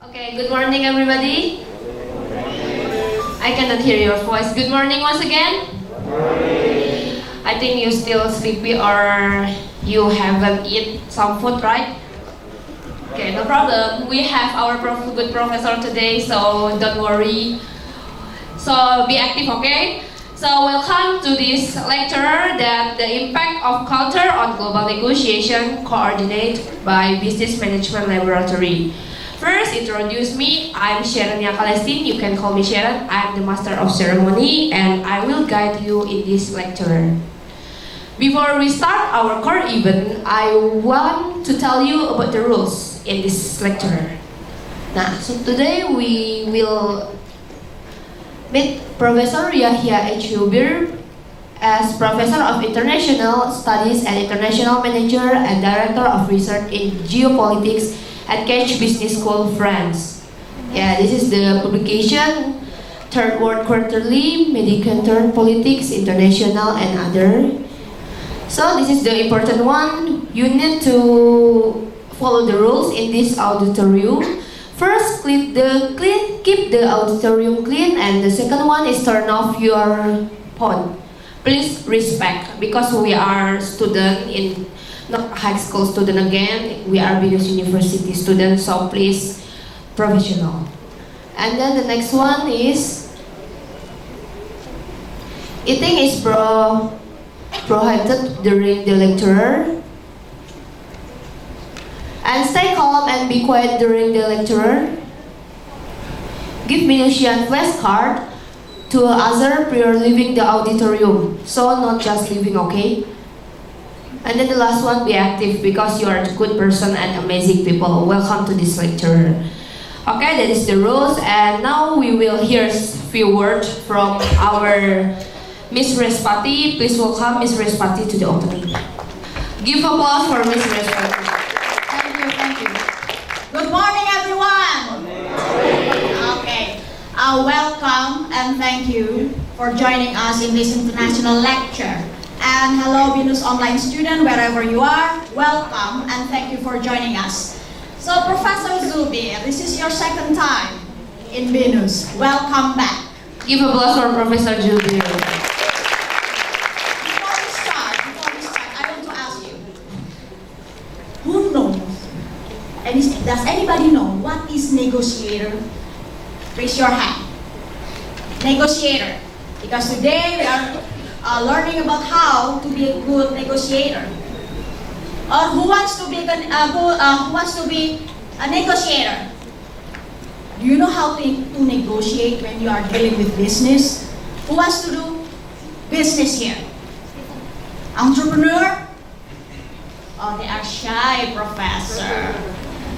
Okay, good morning everybody. I cannot hear your voice. Good morning once again. I think you still sleepy or you haven't eaten some food, right? Okay, no problem. We have our good professor today, so don't worry. So be active, okay? So welcome to this lecture that the impact of culture on global negotiation coordinated by Business Management Laboratory. First, introduce me. I'm Sharon Yakalestin. You can call me Sharon. I'm the Master of Ceremony and I will guide you in this lecture. Before we start our core event, I want to tell you about the rules in this lecture. Now, so today we will meet Professor Yahia Zoubir as Professor of International Studies and International Manager and Director of Research in Geopolitics at Cambridge Business School, France. Yeah, this is the publication, Third World Quarterly, Medical Politics, International and Other. So this is the important one. You need to follow the rules in this auditorium. First, keep the auditorium clean, and the second one is turn off your phone. Please respect, because we are student in not high school student again. We are Binus University students, so please professional. And then the next one is eating is prohibited during the lecture. And stay calm and be quiet during the lecture. Give Venusian flashcard to other prior leaving the auditorium. So not just leaving, okay? And then the last one, be active because you are a good person and amazing people. Welcome to this lecture. Okay, that is the rules. And now we will hear a few words from our Miss Respati. Please welcome Miss Respati to the opening. Give applause for Miss Respati. Thank you. Good morning, everyone. Okay. Welcome and thank you for joining us in this international lecture. And hello, Binus online student, wherever you are. Welcome and thank you for joining us. So, Professor Zoubir, this is your second time in Binus. Welcome back. Give applause for Professor Zoubir. Before we start, I want to ask you, who knows? Does anybody know what is negotiator? Raise your hand. Negotiator. Because today we are learning about how to be a good negotiator. Or who wants to be a negotiator? Do you know how to negotiate when you are dealing with business? Who wants to do business here? Entrepreneur? Oh, they are shy, Professor.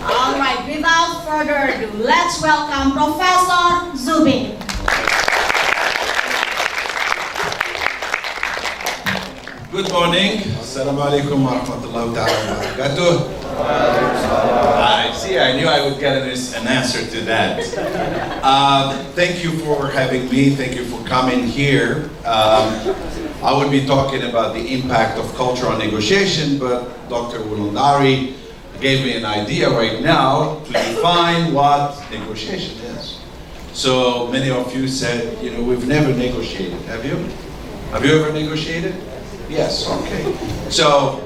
All right, without further ado, let's welcome Professor Zoubir. Good morning. Assalamu alaikum wa rahmatullahi wa barakatuh. I knew I would get an answer to that. Thank you for having me. Thank you for coming here. I would be talking about the impact of culture on negotiation, but Dr. Wulundari gave me an idea right now to define what negotiation is. So many of you said, we've never negotiated. Have you? Have you ever negotiated? Yes, okay. So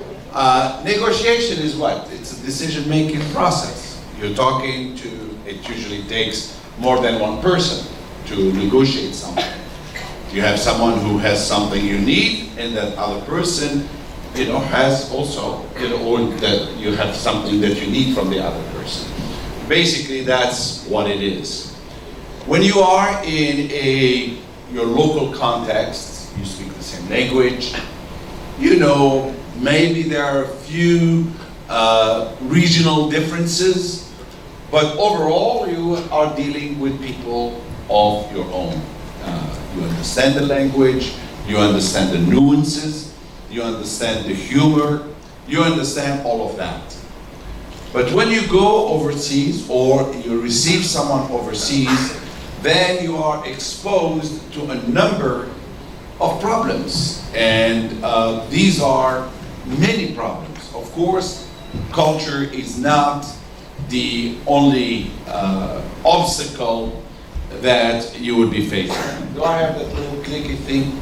negotiation is what? It's a decision-making process. You're talking to, it usually takes more than one person to negotiate something. You have someone who has something you need, and that other person has also, or that you have something that you need from the other person. Basically, that's what it is. When you are in your local context, you speak the same language, maybe there are a few regional differences, but overall, you are dealing with people of your own. You understand the language, you understand the nuances, you understand the humor, you understand all of that. But when you go overseas or you receive someone overseas, then you are exposed to a number of problems. And these are many problems. Of course, culture is not the only obstacle that you would be facing. Do I have that little clicky thing?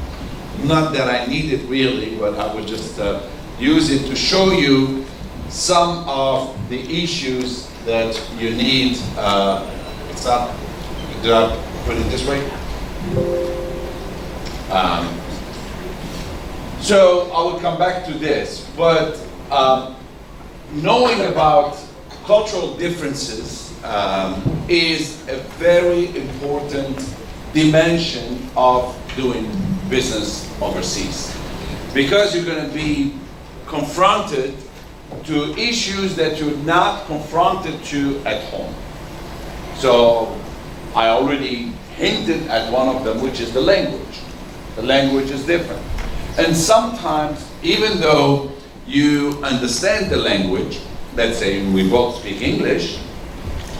Not that I need it really, but I would just use it to show you some of the issues that you need. It's up. Did I put it this way? So I will come back to this, but knowing about cultural differences is a very important dimension of doing business overseas, because you're going to be confronted to issues that you're not confronted to at home. So I already hinted at one of them, which is the language. The language is different. And sometimes, even though you understand the language, let's say we both speak English,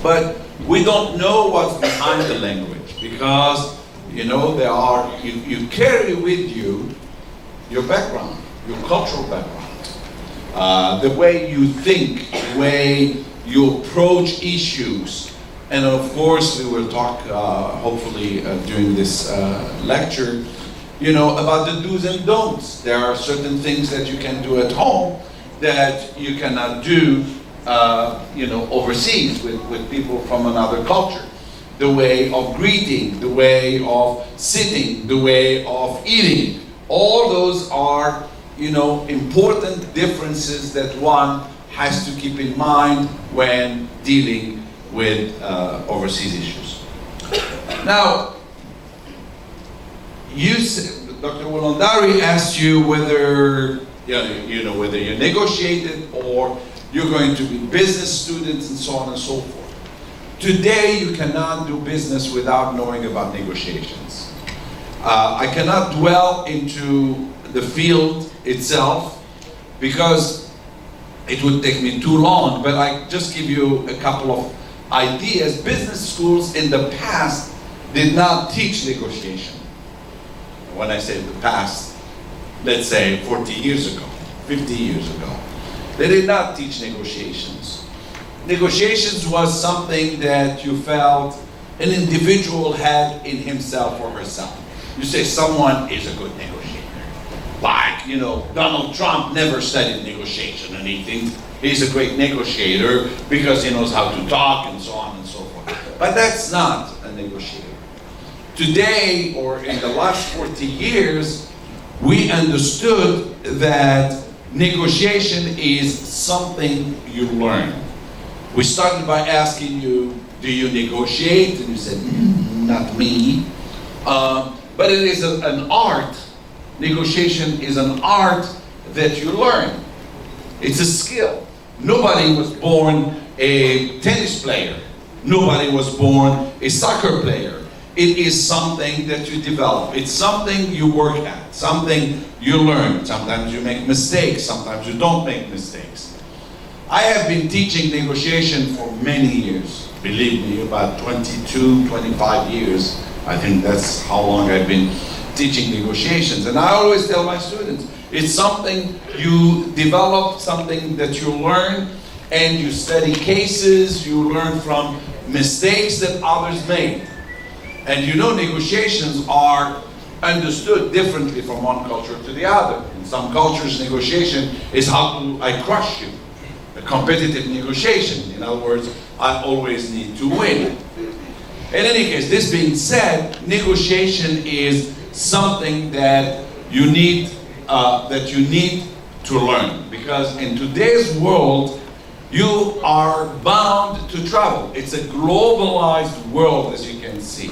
but we don't know what's behind the language, because you carry with you your background, your cultural background, the way you think, the way you approach issues. And of course, we will talk, hopefully, during this lecture, about the do's and don'ts. There are certain things that you can do at home that you cannot do, overseas with people from another culture. The way of greeting, the way of sitting, the way of eating. All those are, important differences that one has to keep in mind when dealing with overseas issues. Now, Dr. Wolondari asked you whether whether you negotiated or you're going to be business students and so on and so forth. Today, you cannot do business without knowing about negotiations. I cannot dwell into the field itself because it would take me too long, but I just give you a couple of ideas. Business schools in the past did not teach negotiation. When I say the past, let's say 40 years ago, 50 years ago, they did not teach negotiations. Negotiations was something that you felt an individual had in himself or herself. You say someone is a good negotiator. Like, Donald Trump never studied negotiation and he thinks he's a great negotiator because he knows how to talk and so on and so forth. But that's not a negotiator. Today, or in the last 40 years, we understood that negotiation is something you learn. We started by asking you, do you negotiate? And you said, not me. But it is an art. Negotiation is an art that you learn. It's a skill. Nobody was born a tennis player. Nobody was born a soccer player. It is something that you develop. It's something you work at, something you learn. Sometimes you make mistakes, sometimes you don't make mistakes. I have been teaching negotiation for many years. Believe me, about 22, 25 years. I think that's how long I've been teaching negotiations. And I always tell my students, it's something you develop, something that you learn, and you study cases, you learn from mistakes that others made. And negotiations are understood differently from one culture to the other. In some cultures, negotiation is how do I crush you? A competitive negotiation. In other words, I always need to win. In any case, this being said, negotiation is something that you need to learn, because in today's world, you are bound to travel. It's a globalized world, as you can see.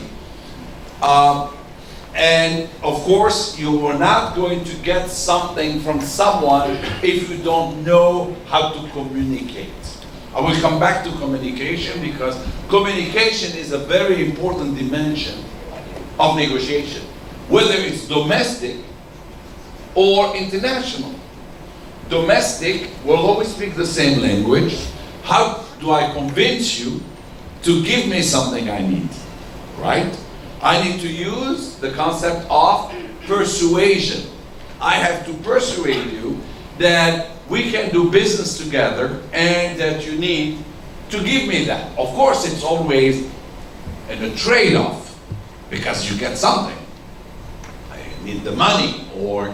And of course, you are not going to get something from someone if you don't know how to communicate. I will come back to communication because communication is a very important dimension of negotiation, whether it's domestic or international. Domestic will always speak the same language. How do I convince you to give me something I need, right? I need to use the concept of persuasion. I have to persuade you that we can do business together and that you need to give me that. Of course, it's always in a trade-off, because you get something. I need the money, or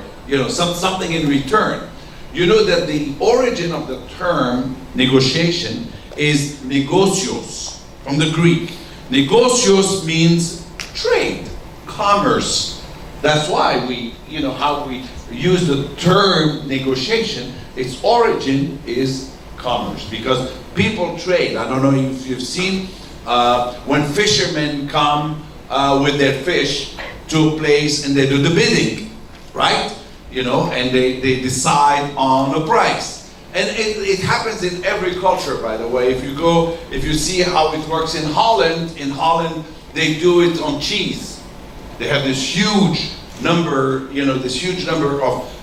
something in return. You know that the origin of the term negotiation is negosios, from the Greek. Negosios means trade, commerce. That's why how we use the term negotiation, its origin is commerce, because people trade. I don't know if you've seen when fishermen come with their fish to a place and they do the bidding, right? And they decide on a price. And it happens in every culture, by the way. If you see how it works in Holland they do it on cheese. They have this huge number,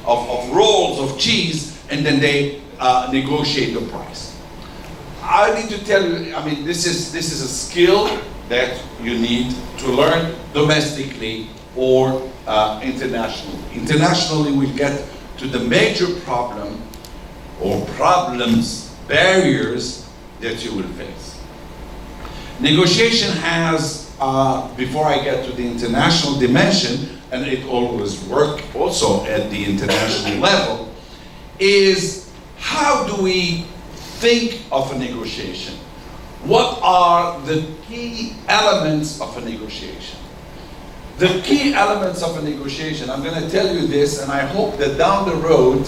of rolls of cheese, and then they negotiate the price. I need to tell you, this is a skill that you need to learn domestically or internationally. Internationally, we get to the major problem or problems, barriers that you will face. Negotiation has, before I get to the international dimension, and it always works also at the international level, is how do we think of a negotiation? What are the key elements of a negotiation? The key elements of a negotiation, I'm going to tell you this, and I hope that down the road,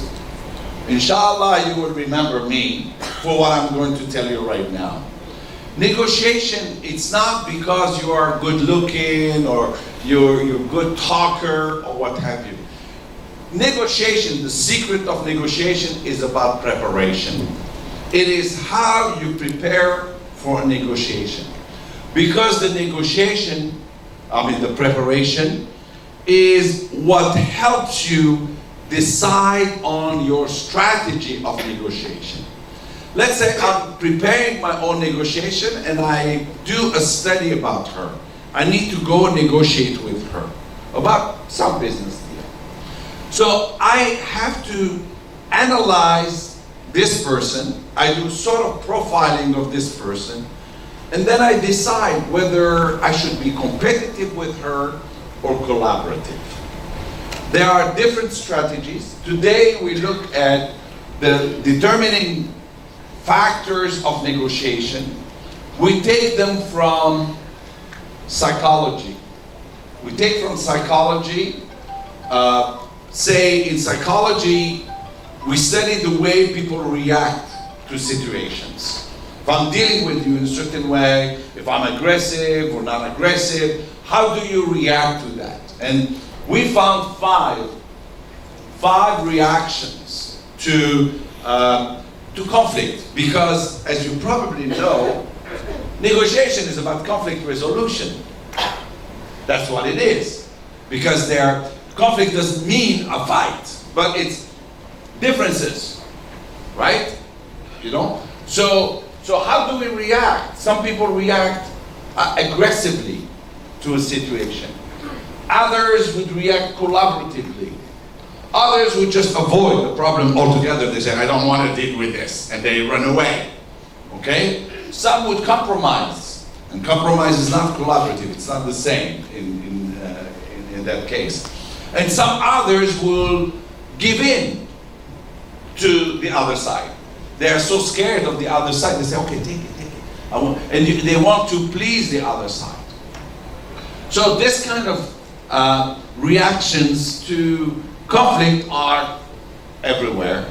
inshallah, you will remember me for what I'm going to tell you right now. Negotiation, it's not because you are good looking or you're a good talker or what have you. Negotiation, the secret of negotiation is about preparation. It is how you prepare for a negotiation. Because the negotiation, the preparation, is what helps you decide on your strategy of negotiation. Let's say I'm preparing my own negotiation and I do a study about her. I need to go negotiate with her about some business deal. So I have to analyze this person. I do sort of profiling of this person, and then I decide whether I should be competitive with her or collaborative. There are different strategies. Today we look at the determining factors of negotiation. We take them from psychology. We take from psychology, say in psychology, we study the way people react to situations. If I'm dealing with you in a certain way, if I'm aggressive or not aggressive, how do you react to that? And we found five reactions to conflict, because as you probably know, negotiation is about conflict resolution. That's what it is. Because conflict doesn't mean a fight, but it's differences, right? So how do we react? Some people react aggressively to a situation. Others would react collaboratively. Others would just avoid the problem altogether. They say, I don't want to deal with this, and they run away. Okay? Some would compromise, and compromise is not collaborative. It's not the same in that case. And some others will give in to the other side. They are so scared of the other side. They say, okay, take it. And they want to please the other side. So this kind of reactions to conflict are everywhere,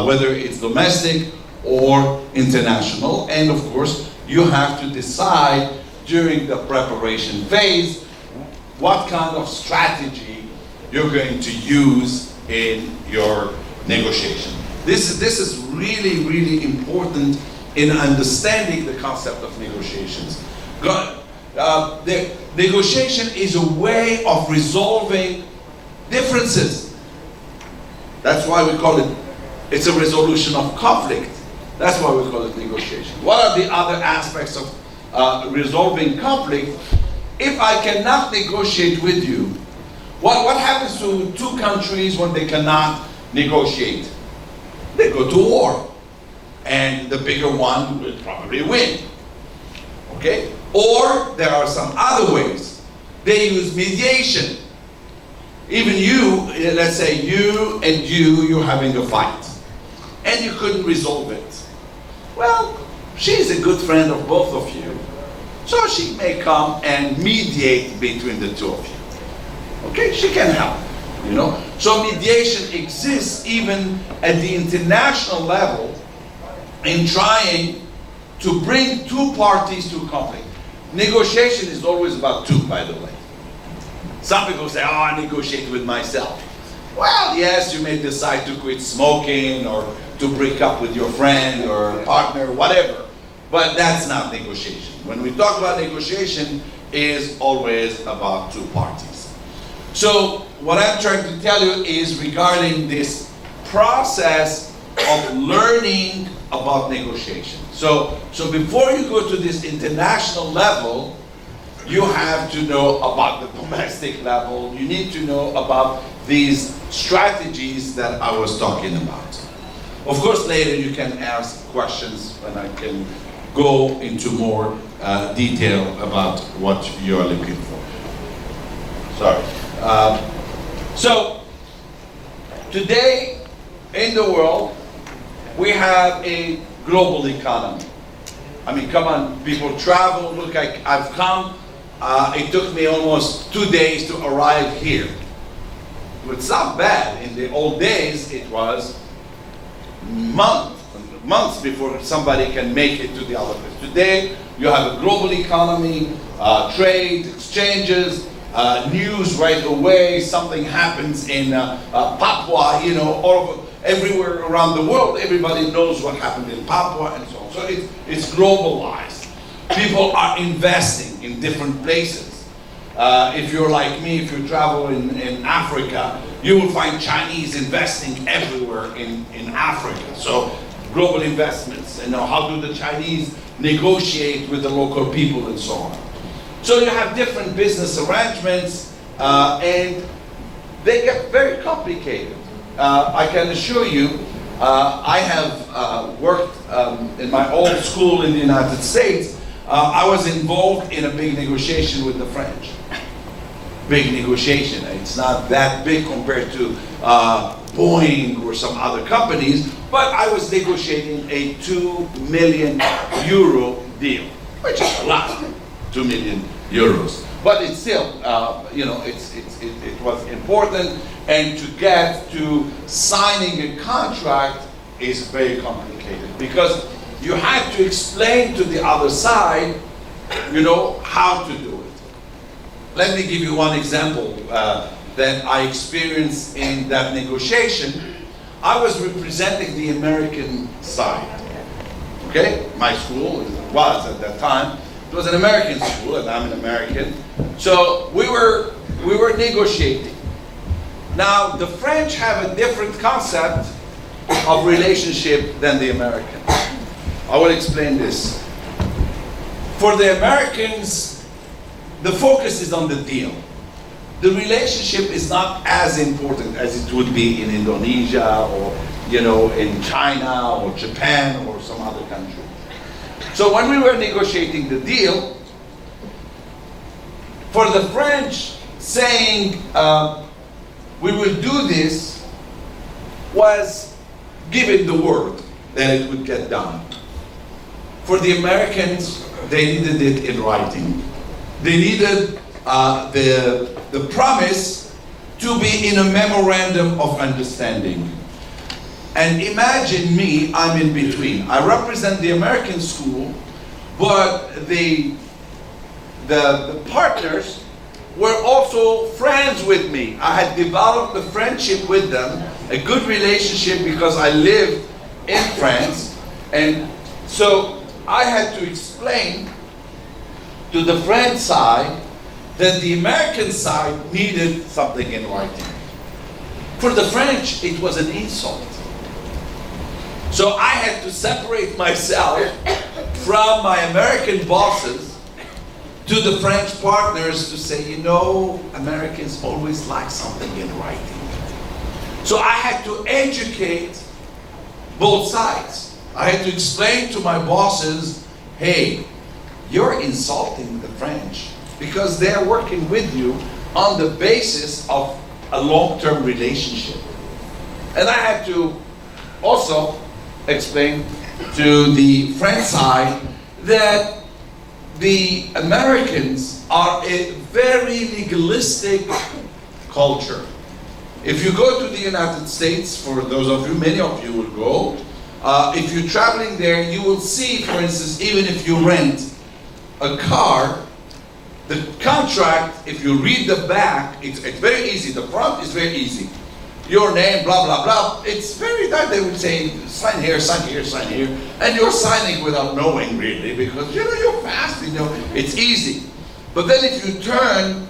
whether it's domestic or international. And of course, you have to decide during the preparation phase what kind of strategy you're going to use in your negotiation. This is really, really important in understanding the concept of negotiations. The negotiation is a way of resolving differences. That's why we call it's a resolution of conflict. That's why we call it negotiation. What are the other aspects of resolving conflict? If I cannot negotiate with you, what happens to two countries when they cannot negotiate? They go to war. And and the bigger one will probably win. Okay? Or there are some other ways. They use mediation. Even you, let's say you're having a fight, and you couldn't resolve it. Well, she's a good friend of both of you, so she may come and mediate between the two of you. Okay, she can help, you know. So mediation exists even at the international level in trying to bring two parties to conflict. Negotiation is always about two, by the way. Some people say, oh, I negotiate with myself. Well, yes, you may decide to quit smoking or to break up with your friend or partner, whatever. But that's not negotiation. When we talk about negotiation, it is always about two parties. So what I'm trying to tell you is regarding this process of learning about negotiation. So before you go to this international level, you have to know about the domestic level. You need to know about these strategies that I was talking about. Of course, later you can ask questions when I can go into more detail about what you are looking for. Sorry. So, today in the world, we have a global economy. I mean, come on, people travel. Look, I've come. It took me almost 2 days to arrive here. It's not bad. In the old days, it was months before somebody can make it to the other place. Today, you have a global economy, trade, exchanges, news right away. Something happens in Papua, you know, everywhere around the world, everybody knows what happened in Papua and so on. So it's globalized. People are investing in different places. If you're like me, if you travel in Africa, you will find Chinese investing everywhere in Africa. So global investments, you know, how do the Chinese negotiate with the local people and so on. So you have different business arrangements and they get very complicated. I can assure you, I have worked in my old school in the United States. I was involved in a big negotiation with the French. Big negotiation. It's not that big compared to Boeing or some other companies, but I was negotiating a 2 million euro deal, which is a lot, 2 million euros. But it's still, you know, it was important, and to get to signing a contract is very complicated because you have to explain to the other side, you know, how to do it. Let me give you one example that I experienced in that negotiation. I was representing the American side. Okay, my school was at that time. It was an American school, and I'm an American. So we were negotiating. Now the French have a different concept of relationship than the Americans. I will explain this. For the Americans, the focus is on the deal. The relationship is not as important as it would be in Indonesia or, you know, in China or Japan or some other country. So when we were negotiating the deal, for the French saying we will do this was giving the word that it would get done. For the Americans, they needed it in writing. They needed the promise to be in a memorandum of understanding. And imagine me, I'm in between. I represent the American school, but the partners were also friends with me. I had developed a friendship with them, a good relationship because I lived in France. And so I had to explain to the French side that the American side needed something in writing. For the French, it was an insult. So I had to separate myself from my American bosses to the French partners to say, you know, Americans always like something in writing. So I had to educate both sides. I had to explain to my bosses, hey, you're insulting the French because they're working with you on the basis of a long-term relationship. And I had to also explain to the French side that the Americans are a very legalistic culture. If you go to the United States, for those of you, many of you will go, if you're traveling there, you will see, for instance, even if you rent a car, the contract, if you read the back, it's very easy. The front is very easy. Your name, blah, blah, blah. It's very nice. They would say, sign here, sign here, sign here. And you're signing without knowing, really, because, you're fast, it's easy. But then if you turn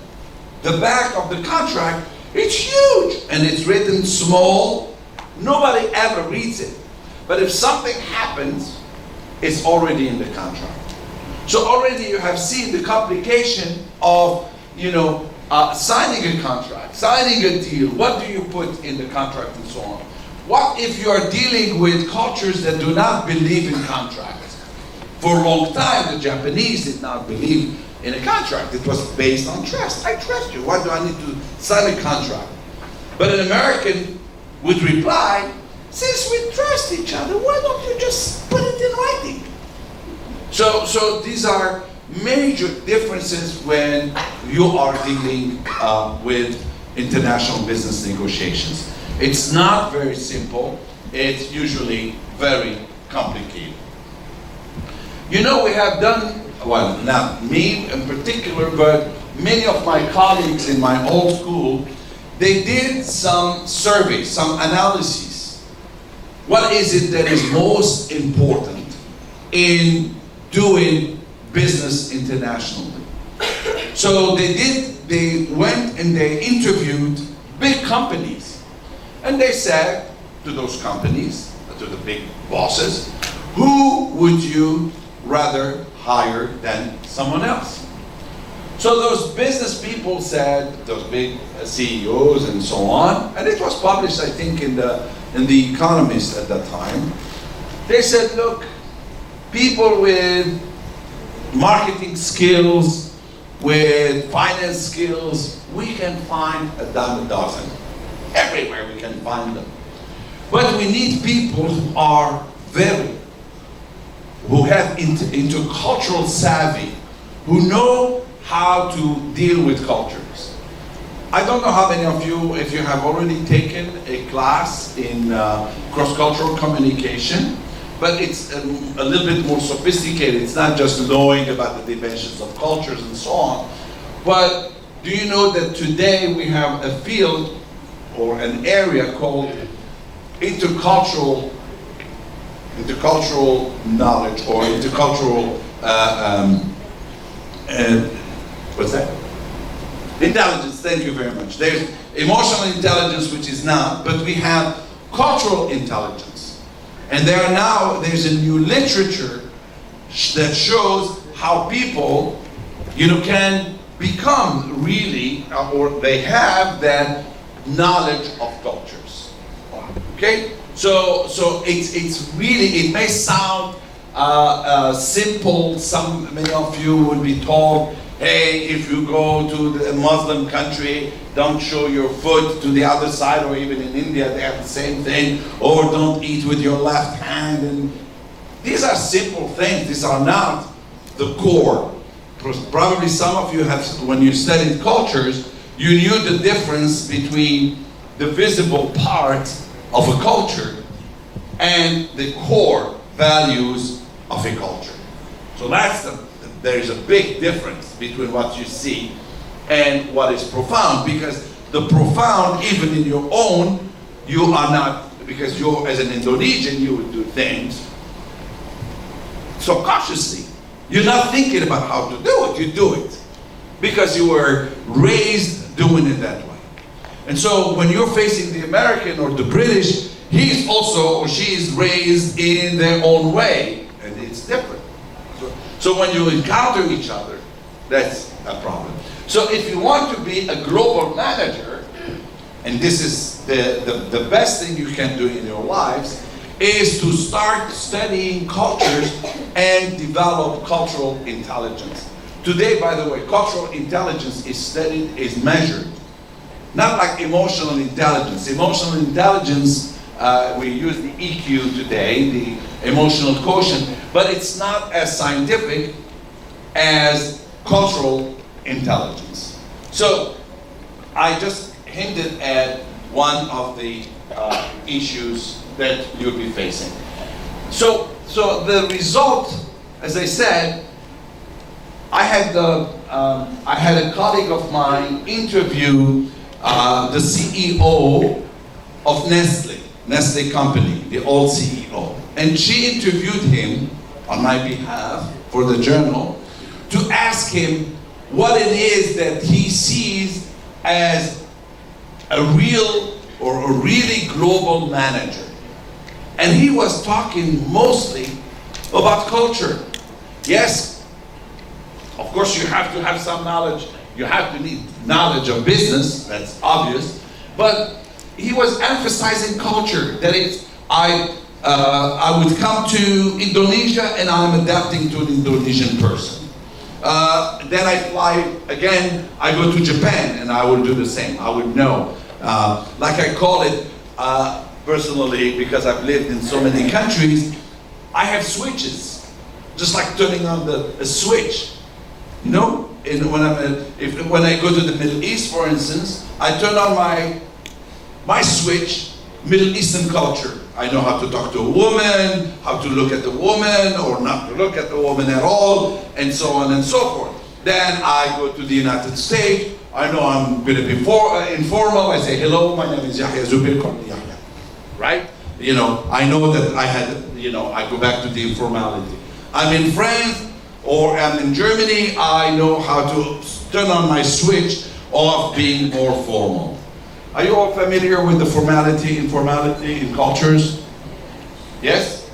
the back of the contract, it's huge. And it's written small. Nobody ever reads it. But if something happens, it's already in the contract. So already you have seen the complication of, signing a contract, signing a deal. What do you put in the contract and so on? What if you are dealing with cultures that do not believe in contracts? For a long time, the Japanese did not believe in a contract. It was based on trust. I trust you. Why do I need to sign a contract? But an American would reply, since we trust each other, why don't you just put it in writing? So these are major differences when you are dealing with international business negotiations. It's not very simple. It's usually very complicated. We have done, well, not me in particular, but many of my colleagues in my old school, they did some surveys, some analyses. What is it that is most important in doing business internationally? So they went and they interviewed big companies. And they said to those companies, to the big bosses, who would you rather hire than someone else? So those business people said, those big CEOs and so on, and it was published, I think, in the Economist at that time. They said, look, people with marketing skills, with finance skills, we can find a dime a dozen. Everywhere we can find them. But we need people who are who have intercultural savvy, who know how to deal with cultures. I don't know how many of you, if you have already taken a class in cross-cultural communication, but it's a little bit more sophisticated. It's not just knowing about the dimensions of cultures and so on. But do you know that today we have a field or an area called intercultural knowledge or intercultural what's that? Intelligence. Thank you very much. There's emotional intelligence, which is not, but we have cultural intelligence. And there's a new literature that shows how people, can become really, or they have that knowledge of cultures. Okay? So it's really, it may sound simple. Many of you would be told, hey, if you go to the Muslim country, don't show your foot to the other side, or even in India they have the same thing, or don't eat with your left hand. And these are simple things. These are not the core. Probably some of you have, when you studied cultures, you knew the difference between the visible part of a culture and the core values of a culture. So there is a big difference between what you see and what is profound, because the profound, even in your own, you are not, because you're, as an Indonesian, you would do things subconsciously. You're not thinking about how to do it, you do it because you were raised doing it that way. And so when you're facing the American or the British, he's also, or she is raised in their own way, and it's different. So when you encounter each other, that's a problem. So if you want to be a global manager, and this is the best thing you can do in your lives, is to start studying cultures and develop cultural intelligence. Today, by the way, cultural intelligence is studied, is measured. Not like emotional intelligence. Emotional intelligence, we use the EQ today, the emotional quotient, but it's not as scientific as cultural intelligence. So, I just hinted at one of the issues that you'll be facing. So the result, as I said, I had a colleague of mine interview the CEO of Nestle company, the old CEO, and she interviewed him on my behalf for the journal to ask him what it is that he sees as a real or a really global manager. And he was talking mostly about culture. Yes, of course you have to have some knowledge, you have to need knowledge of business, that's obvious, but he was emphasizing culture. That is, I would come to Indonesia and I'm adapting to an Indonesian person. Then I fly again, I go to Japan and I will do the same. I would know. Like I call it personally, because I've lived in so many countries, I have switches. Just like turning on a switch. You know, when I go to the Middle East, for instance, I turn on my switch, Middle Eastern culture. I know how to talk to a woman, how to look at the woman, or not to look at the woman at all, and so on and so forth. Then I go to the United States. I know I'm going to be informal. I say, hello, my name is Yahia, Zoubir, call me Yahia. Right? You know, I know that I go back to the informality. I'm in France, or I'm in Germany, I know how to turn on my switch of being more formal. Are you all familiar with the formality, informality in cultures? Yes?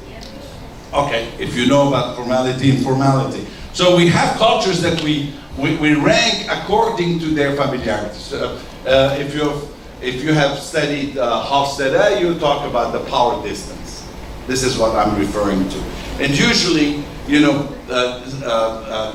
Okay, if you know about formality, informality. So we have cultures that we rank according to their familiarity. So, if you have studied Hofstede, you talk about the power distance. This is what I'm referring to. And usually, you know,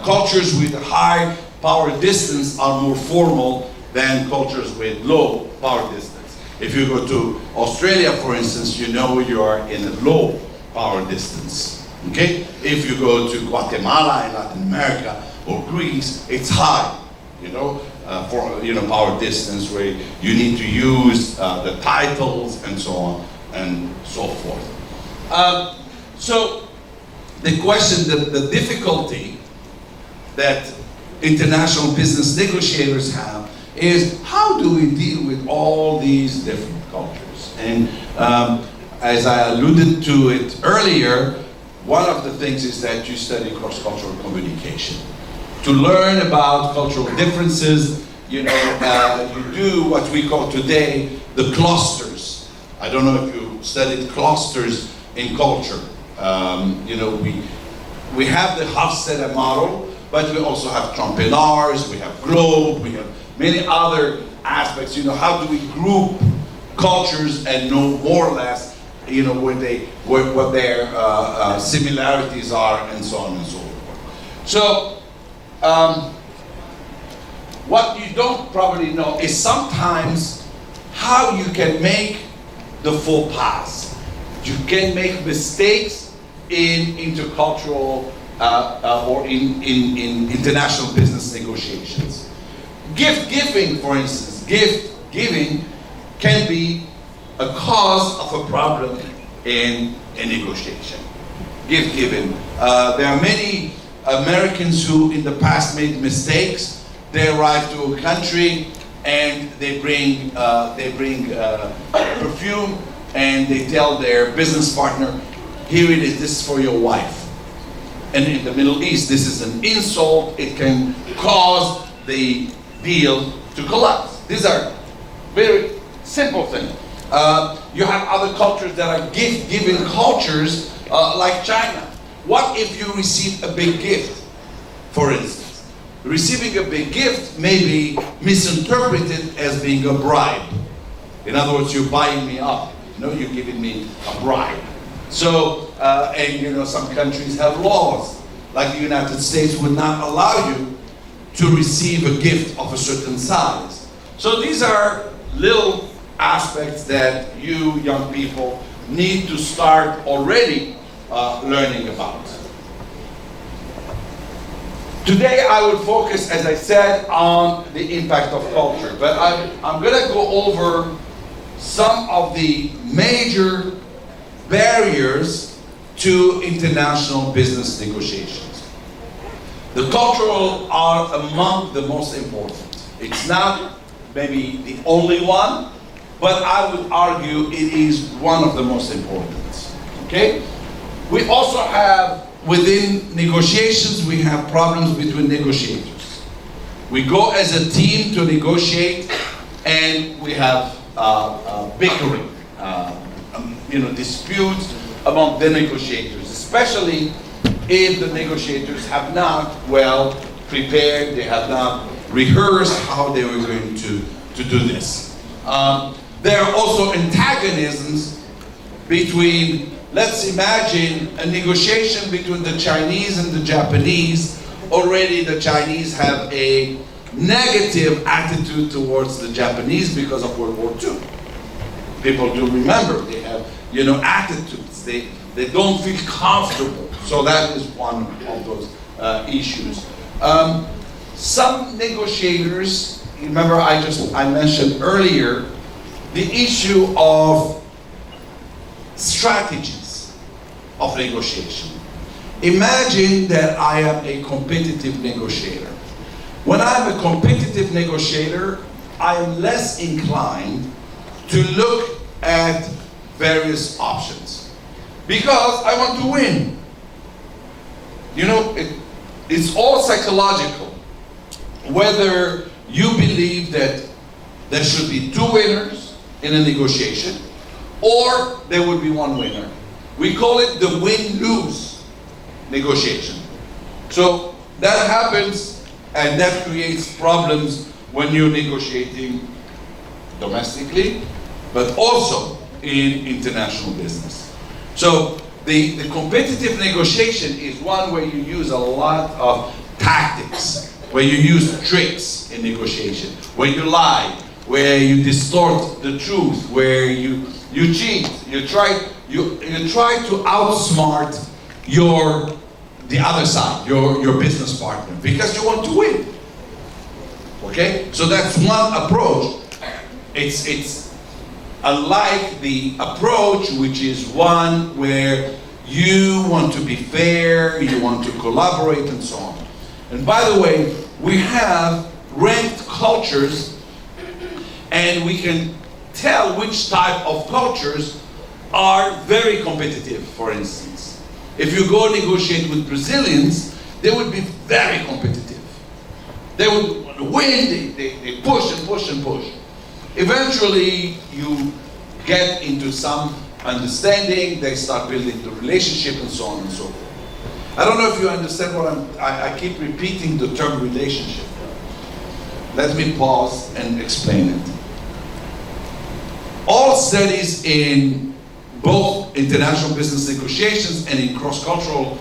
cultures with high power distance are more formal than cultures with low power distance. If you go to Australia, for instance, you know you are in a low power distance. Okay? If you go to Guatemala in Latin America or Greece, it's high. You know, power distance where you need to use the titles and so on and so forth. So the question, the difficulty that international business negotiators have is how do we deal with all these different cultures? And as I alluded to it earlier, one of the things is that you study cross-cultural communication. To learn about cultural differences, you know, you do what we call today the clusters. I don't know if you studied clusters in culture. You know, we have the Hofstede model, but we also have Trompe-l'Œil, we have Globe, we have many other aspects. You know, how do we group cultures and know more or less, you know, what their similarities are, and so on and so forth. So, what you don't probably know is sometimes how you can make the faux pas. You can make mistakes in intercultural or in international business negotiations. Gift giving, for instance, gift giving can be a cause of a problem in a negotiation. Gift giving. There are many Americans who in the past made mistakes. They arrive to a country and they bring perfume and they tell their business partner, here it is, this is for your wife. And in the Middle East, this is an insult. It can cause the deal to collapse. These are very simple things. You have other cultures that are gift-giving cultures, like China. What if you receive a big gift, for instance? Receiving a big gift may be misinterpreted as being a bribe. In other words, you're buying me up. No, you're giving me a bribe. So, and you know, some countries have laws, like the United States would not allow you to receive a gift of a certain size. So these are little aspects that you young people need to start already learning about. Today I would focus, as I said, on the impact of culture, but I'm going to go over some of the major barriers to international business negotiations. The cultural are among the most important. It's not maybe the only one, but I would argue it is one of the most important. Okay? We also have, within negotiations, we have problems between negotiators. We go as a team to negotiate, and we have bickering, disputes among the negotiators, especially if the negotiators have not well prepared, they have not rehearsed how they were going to do this. There are also antagonisms between, let's imagine a negotiation between the Chinese and the Japanese. Already the Chinese have a negative attitude towards the Japanese because of World War II. People do remember, they have, attitudes. They don't feel comfortable. So that is one of those issues. Some negotiators, remember I mentioned earlier, the issue of strategies of negotiation. Imagine that I am a competitive negotiator. When I'm a competitive negotiator, I am less inclined to look at various options because I want to win. It's all psychological. Whether you believe that there should be two winners in a negotiation or there would be one winner. We call it the win-lose negotiation. So that happens, and that creates problems when you're negotiating domestically, but also in international business. So the competitive negotiation is one where you use a lot of tactics, where you use tricks in negotiation, where you lie, where you distort the truth, where you cheat, you try to outsmart the other side, your business partner, because you want to win. Okay? So that's one approach. It's unlike the approach which is one where you want to be fair, you want to collaborate, and so on. And by the way, we have ranked cultures, and we can tell which type of cultures are very competitive. For instance, if you go negotiate with Brazilians, they would be very competitive. They would win, they push and push and push. Eventually, you get into some understanding, they start building the relationship, and so on and so forth. I don't know if you understand what I keep repeating the term relationship. Let me pause and explain it. All studies in both international business negotiations and in cross-cultural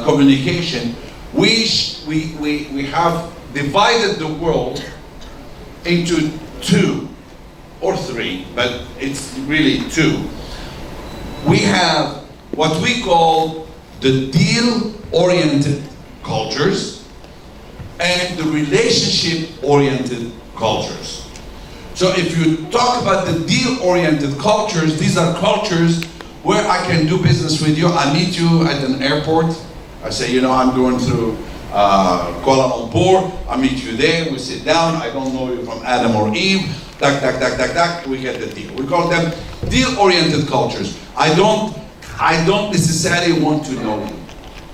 communication, we have divided the world into two or three, but it's really two. We have what we call the deal-oriented cultures and the relationship-oriented cultures. So if you talk about the deal-oriented cultures, these are cultures where I can do business with you. I meet you at an airport. I say, I'm going through Kuala Lumpur. I meet you there. We sit down. I don't know you from Adam or Eve. We get the deal. We call them deal-oriented cultures. I don't necessarily want to know you.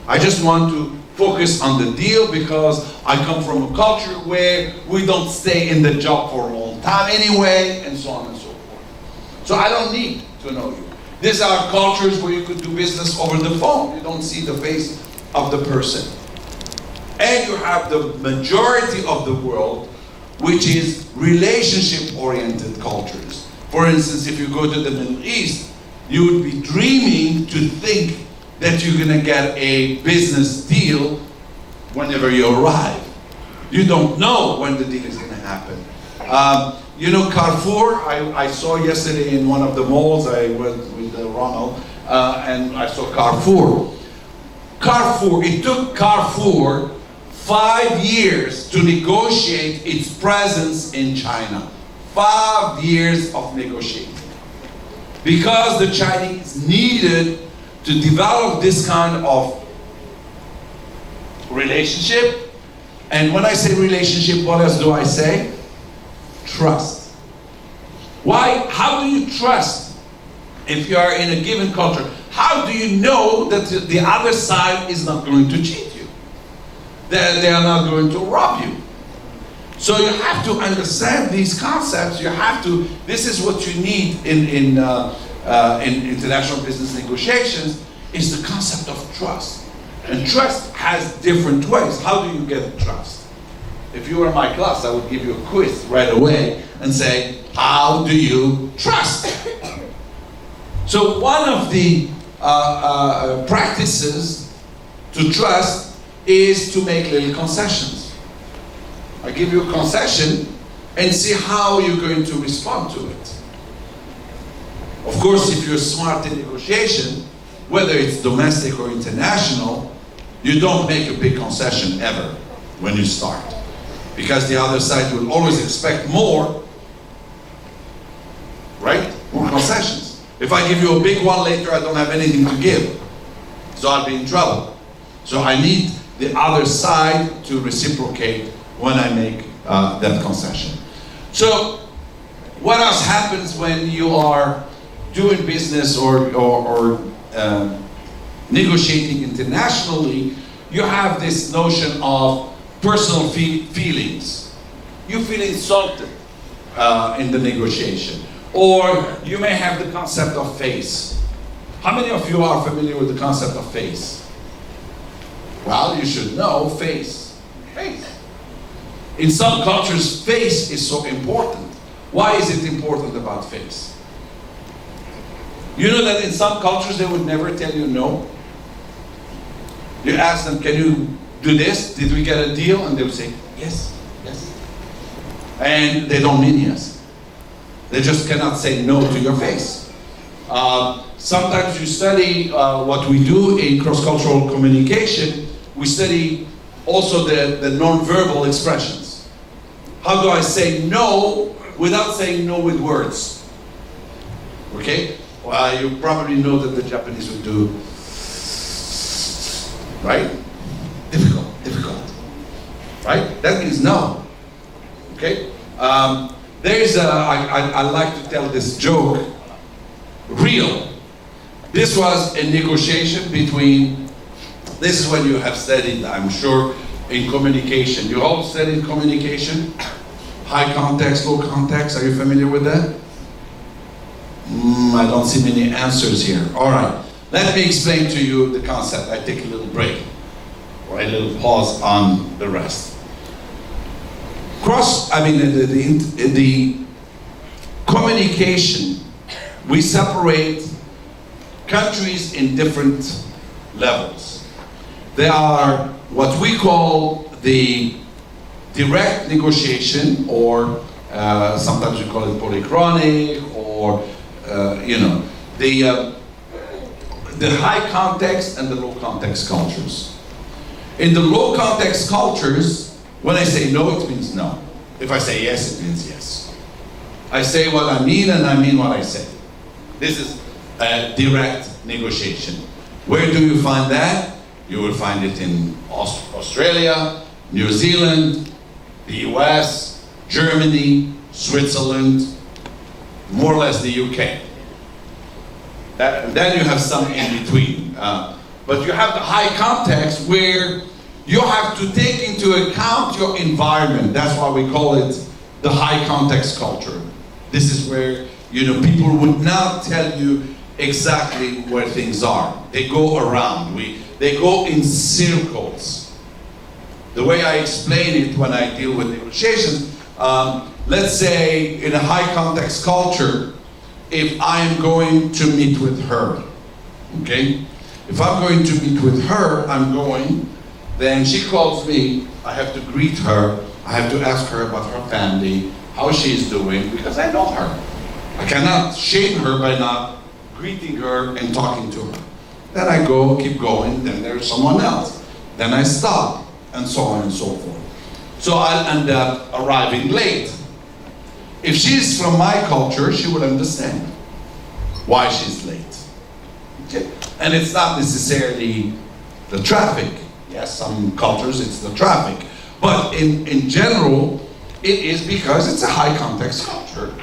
I just want to focus on the deal because I come from a culture where we don't stay in the job for a long time anyway, and so on and so forth. So I don't need to know you. These are cultures where you could do business over the phone. You don't see the face of the person. And you have the majority of the world, which is relationship-oriented cultures. For instance, if you go to the Middle East, You would be dreaming to think that you're gonna get a business deal whenever you arrive. You don't know when the deal is gonna happen. You know Carrefour, I saw yesterday in one of the malls, I was with Ronald, and I saw Carrefour. It took Carrefour 5 years to negotiate its presence in China. 5 years of negotiating. Because the Chinese needed to develop this kind of relationship. And when I say relationship, what else do I say? Trust. Why? How do you trust if you are in a given culture? How do you know that the other side is not going to cheat you? That they are not going to rob you? So you have to understand these concepts. You have to. This is what you need in international business negotiations, is the concept of trust. And trust has different ways. How do you get trust? If you were in my class, I would give you a quiz right away and say, how do you trust? So one of the practices to trust is to make little concessions. I give you a concession and see how you're going to respond to it. Of course, if you're smart in negotiation, whether it's domestic or international, you don't make a big concession ever when you start. Because the other side will always expect more, right? More concessions. If I give you a big one later, I don't have anything to give. So I'll be in trouble. So I need the other side to reciprocate when I make that concession. So what else happens when you are doing business or negotiating internationally? You have this notion of personal feelings. You feel insulted in the negotiation. Or you may have the concept of face. How many of you are familiar with the concept of face? Well, you should know face. Face. In some cultures, face is so important. Why is it important about face? You know that in some cultures they would never tell you no. You ask them, can you do this? Did we get a deal? And they would say, yes, yes. And they don't mean yes. They just cannot say no to your face. Sometimes you study what we do in cross-cultural communication. We study also the nonverbal expressions. How do I say no without saying no with words? Okay? Well, you probably know that the Japanese would do, right? Difficult, right? That means no, okay? I like to tell this joke, real. This was a negotiation between, this is what you have studied, I'm sure, in communication. You all studied communication? High context, low context, are you familiar with that? I don't see many answers here. All right, let me explain to you the concept. I take a little break, or a little pause on the rest. The communication, we separate countries in different levels. There are what we call the direct negotiation, or sometimes we call it polychronic, or the high context and the low context cultures. In the low context cultures, when I say no, it means no. If I say yes, it means yes. I say what I mean and I mean what I say. This is a direct negotiation. Where do you find that? You will find it in Australia, New Zealand, the US, Germany, Switzerland, more or less the UK. Then you have some in between. But you have the high context where you have to take into account your environment. That's why we call it the high context culture. This is where people would not tell you exactly where things are. They go around. They go in circles. The way I explain it when I deal with negotiations, let's say in a high context culture, if I am going to meet with her, okay? If I'm going to meet with her, then she calls me, I have to greet her, I have to ask her about her family, how she's doing, because I know her. I cannot shame her by not greeting her and talking to her. Then I go, keep going, then there's someone else. Then I stop, and so on and so forth. So I'll end up arriving late. If she's from my culture, she will understand why she's late. Okay? And it's not necessarily the traffic. Yes, some cultures it's the traffic. But in general, it is because it's a high context culture.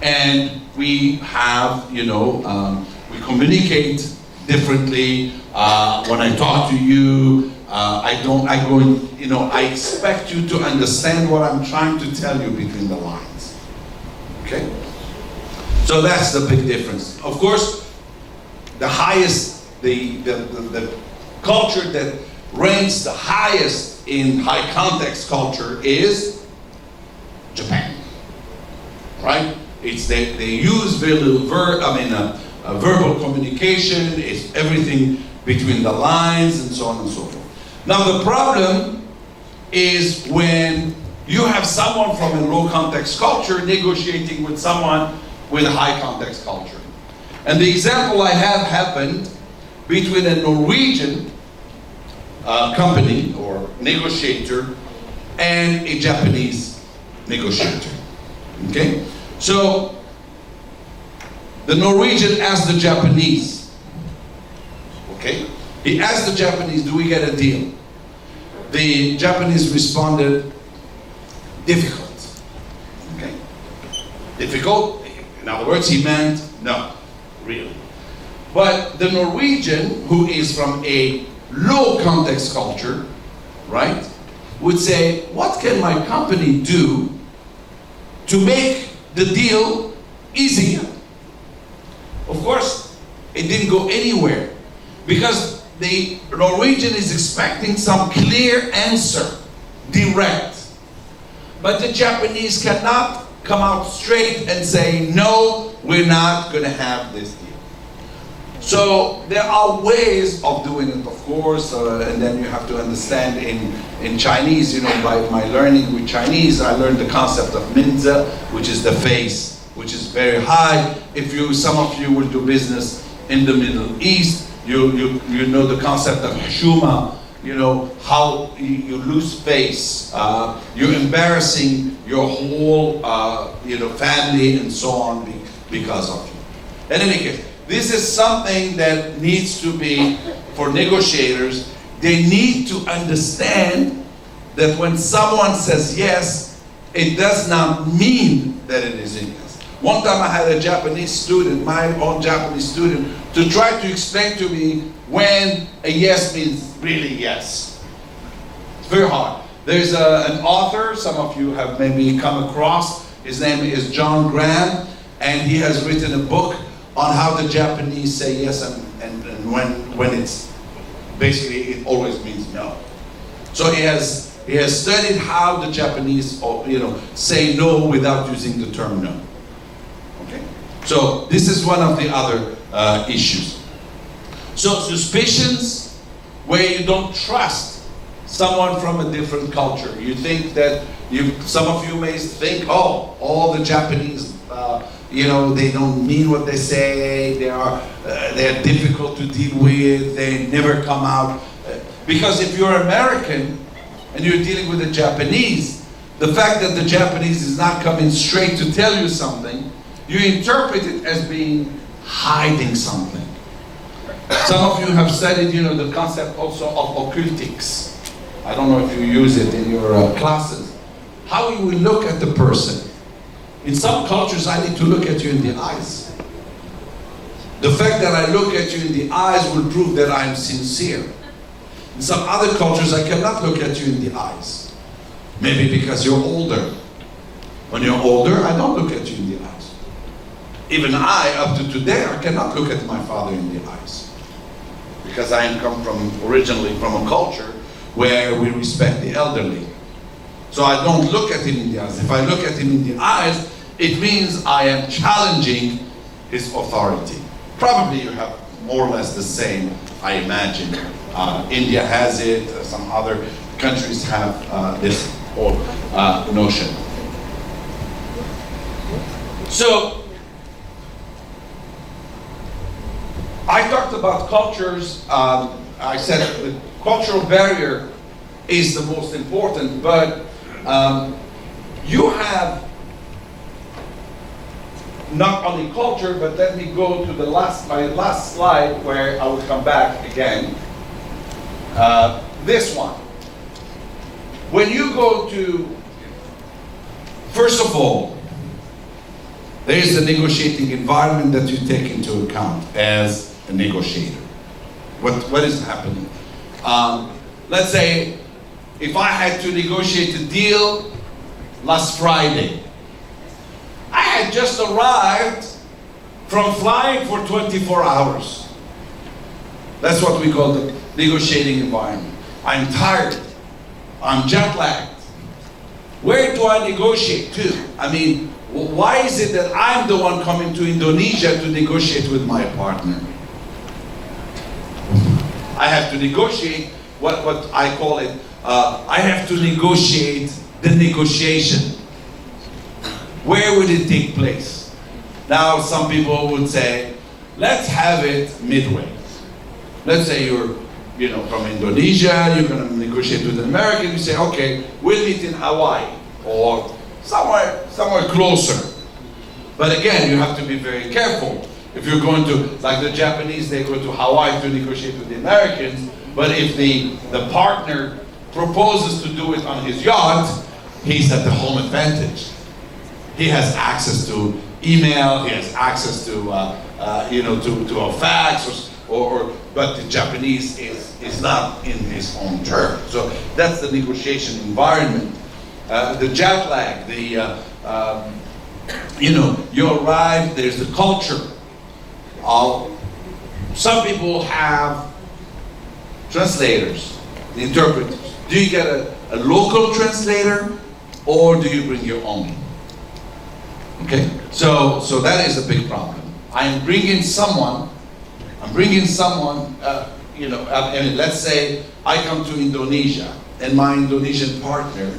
And we have, we communicate differently. When I talk to you, I expect you to understand what I'm trying to tell you between the lines. Okay? So that's the big difference. Of course, the highest, the culture that ranks the highest in high context culture is Japan, right? They use verbal communication. It's everything between the lines and so on and so forth. Now the problem is when you have someone from a low context culture negotiating with someone with a high context culture. And the example I have happened between a Norwegian company or negotiator and a Japanese negotiator. Okay? So the Norwegian asked the Japanese, okay? He asked the Japanese, do we get a deal? The Japanese responded, difficult. Okay? Difficult? In other words, he meant, no, really. But the Norwegian, who is from a low context culture, right, would say, what can my company do to make the deal easier? Of course, it didn't go anywhere because the Norwegian is expecting some clear answer, direct. But the Japanese cannot come out straight and say, no, we're not going to have this deal. So there are ways of doing it, of course, and then you have to understand in Chinese, by my learning with Chinese, I learned the concept of minze, which is the face, which is very high. Some of you will do business in the Middle East, you know the concept of hashuma, how you lose face, you're embarrassing your whole, family and so on because of you. In any case, this is something that needs to be, for negotiators, they need to understand that when someone says yes, it does not mean that it is a yes. One time I had a Japanese student, my own Japanese student, to try to explain to me when a yes means really yes. It's very hard. There's an author, some of you have maybe come across, his name is John Graham, and he has written a book on how the Japanese say yes and when it's basically it always means no. So he has studied how the Japanese say no without using the term no. Okay, so this is one of the other issues. So suspicions where you don't trust someone from a different culture. You think that some of you may think, oh, all the Japanese. They don't mean what they say, they're difficult to deal with, they never come out. Because if you're American and you're dealing with the Japanese, the fact that the Japanese is not coming straight to tell you something, you interpret it as being hiding something. Some of you have studied, the concept also of occultics. I don't know if you use it in your classes. How you will look at the person. In some cultures, I need to look at you in the eyes. The fact that I look at you in the eyes will prove that I'm sincere. In some other cultures, I cannot look at you in the eyes. Maybe because you're older. When you're older, I don't look at you in the eyes. Even I, up to today, I cannot look at my father in the eyes. Because I come originally from a culture where we respect the elderly. So I don't look at him in the eyes. If I look at him in the eyes, it means I am challenging his authority. Probably you have more or less the same, I imagine. India has it, some other countries have this whole notion. So, I talked about cultures. I said the cultural barrier is the most important, but you have not only culture, but let me go to my last slide where I will come back again. This one. When you go to, first of all, there is the negotiating environment that you take into account as a negotiator. What is happening? Let's say if I had to negotiate a deal last Friday, I had just arrived from flying for 24 hours. That's what we call the negotiating environment. I'm tired. I'm jet lagged. Where do I negotiate to? I mean, why is it that I'm the one coming to Indonesia to negotiate with my partner? I have to negotiate what I call it, I have to negotiate the negotiation. Where would it take place? Now, some people would say, let's have it midway. Let's say you're from Indonesia, you're going to negotiate with an American, you say, okay, we'll meet in Hawaii or somewhere closer. But again, you have to be very careful. If you're going to, like the Japanese, they go to Hawaii to negotiate with the Americans, but if the partner proposes to do it on his yacht, he's at the home advantage. He has access to email, he has access to to a fax, but the Japanese is not in his own terms. So that's the negotiation environment. The jet lag, you arrive, there's the culture. Some people have translators, the interpreters. Do you get a local translator or do you bring your own? Okay, so that is a big problem. I'm bringing someone, let's say I come to Indonesia and my Indonesian partner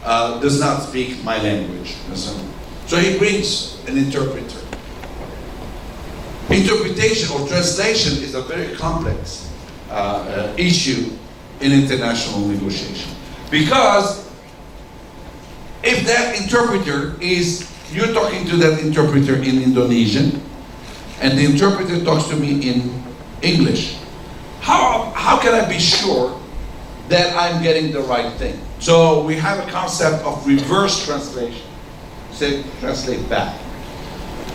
does not speak my language. So he brings an interpreter. Interpretation or translation is a very complex issue in international negotiation. Because if that interpreter you're talking to that interpreter in Indonesian, and the interpreter talks to me in English, how can I be sure that I'm getting the right thing? So we have a concept of reverse translation. Say, translate back.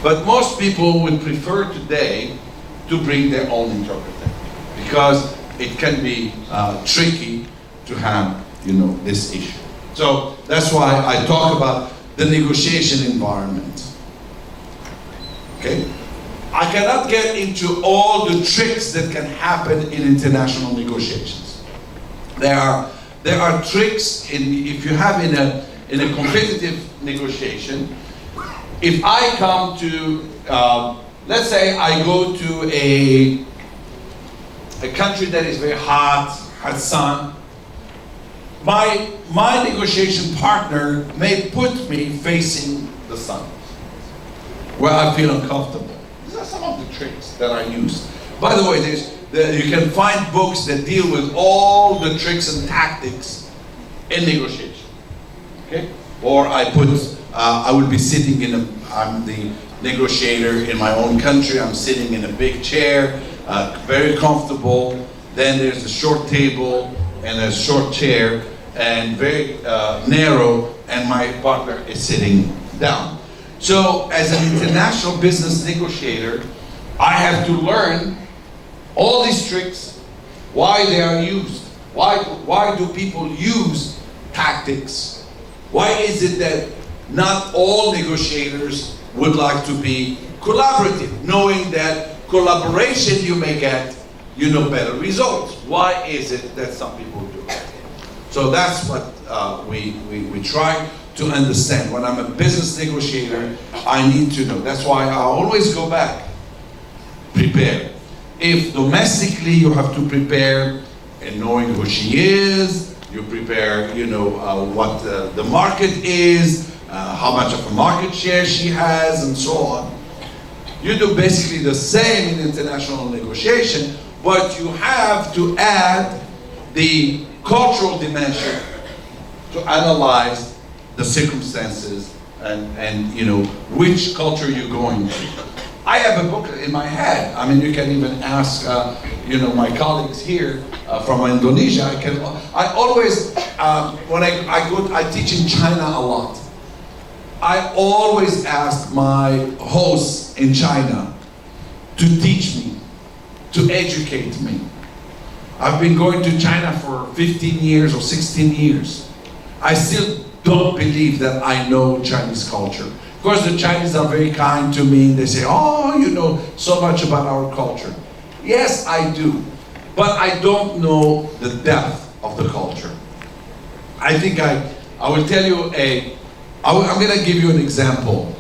But most people would prefer today to bring their own interpreter because it can be tricky to have, this issue. So that's why I talk about the negotiation environment. Okay? I cannot get into all the tricks that can happen in international negotiations. There are tricks if you have in a competitive negotiation. If I come to, let's say I go to a country that is very hot, has sun, my negotiation partner may put me facing the sun, where I feel uncomfortable. These are some of the tricks that I use. By the way, you can find books that deal with all the tricks and tactics in negotiation. Okay? Or I would be sitting I'm the negotiator in my own country, I'm sitting in a big chair, very comfortable. Then there's a short table and a short chair and very narrow, and my partner is sitting down. So as an international business negotiator, I have to learn all these tricks, why they are used. Why do people use tactics? Why is it that not all negotiators would like to be collaborative, knowing that collaboration you may get, better results? Why is it that some people do? So that's what we try to understand. When I'm a business negotiator, I need to know. That's why I always go back. Prepare. If domestically you have to prepare in knowing who she is, you prepare, what the market is, how much of a market share she has, and so on. You do basically the same in international negotiation, but you have to add the cultural dimension to analyze the circumstances and which culture you're going to. I have a book in my head. I mean, you can even ask my colleagues here from Indonesia. I always when I teach in China a lot. I always ask my hosts in China to teach me, to educate me. I've been going to China for 15 years or 16 years. I still don't believe that I know Chinese culture. Of course, the Chinese are very kind to me. They say, oh, you know so much about our culture. Yes, I do. But I don't know the depth of the culture. I think I will tell you I'm going to give you an example.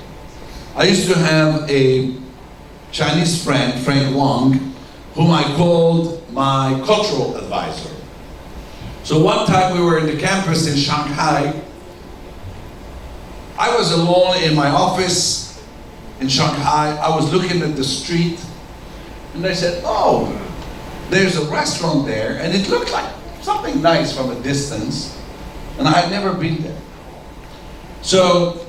I used to have a Chinese friend, Frank Wang, whom I called my cultural advisor. So one time we were in the campus in Shanghai. I was alone in my office in Shanghai. I was looking at the street, and I said, oh, there's a restaurant there, and it looked like something nice from a distance, and I had never been there. So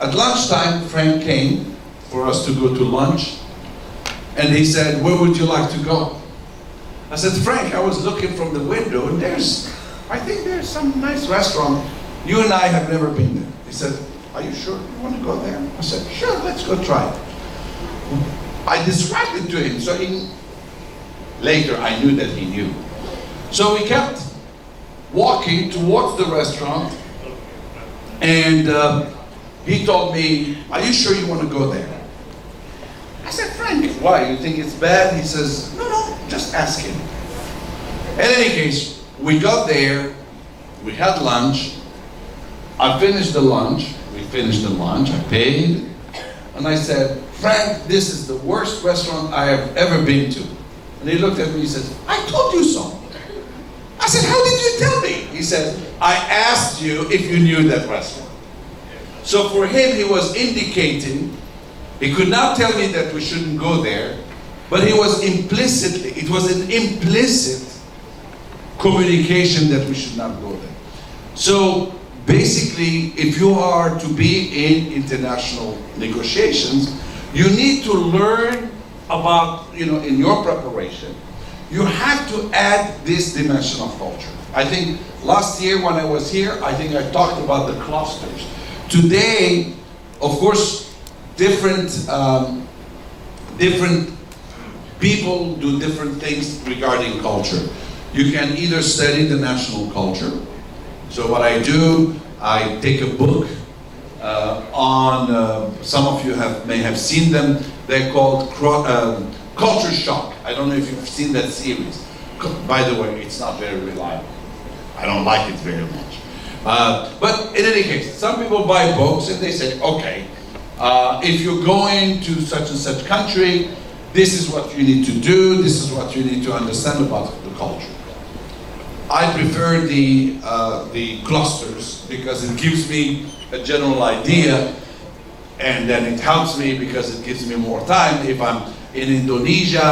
at lunchtime, Frank came for us to go to lunch, and he said, where would you like to go? I said, Frank, I was looking from the window, and I think there's some nice restaurant. You and I have never been there. He said, are you sure you want to go there? I said, sure, let's go try it. I described it to him, so later I knew that he knew. So we kept walking towards the restaurant, and he told me, are you sure you want to go there? I said, Frank, why? You think it's bad? He says, no, just ask him. In any case, we got there, we had lunch, I finished the lunch, I paid, and I said, Frank, this is the worst restaurant I have ever been to. And he looked at me and said, I told you so. I said, how did you tell me? He said, I asked you if you knew that restaurant. So for him, he was indicating, he could not tell me that we shouldn't go there, but it was an implicit communication that we should not go there. So basically, if you are to be in international negotiations, you need to learn about, in your preparation, you have to add this dimension of culture. I think last year when I was here, I think I talked about the clusters. Today, of course, different people do different things regarding culture. You can either study the national culture. So what I do, I take a book on, some of you may have seen them, they're called Culture Shock. I don't know if you've seen that series. By the way, it's not very reliable. I don't like it very much. But in any case, some people buy books and they say, okay, if you're going to such and such country, this is what you need to do, this is what you need to understand about the culture. I prefer the clusters because it gives me a general idea, and then it helps me because it gives me more time. If I'm in Indonesia,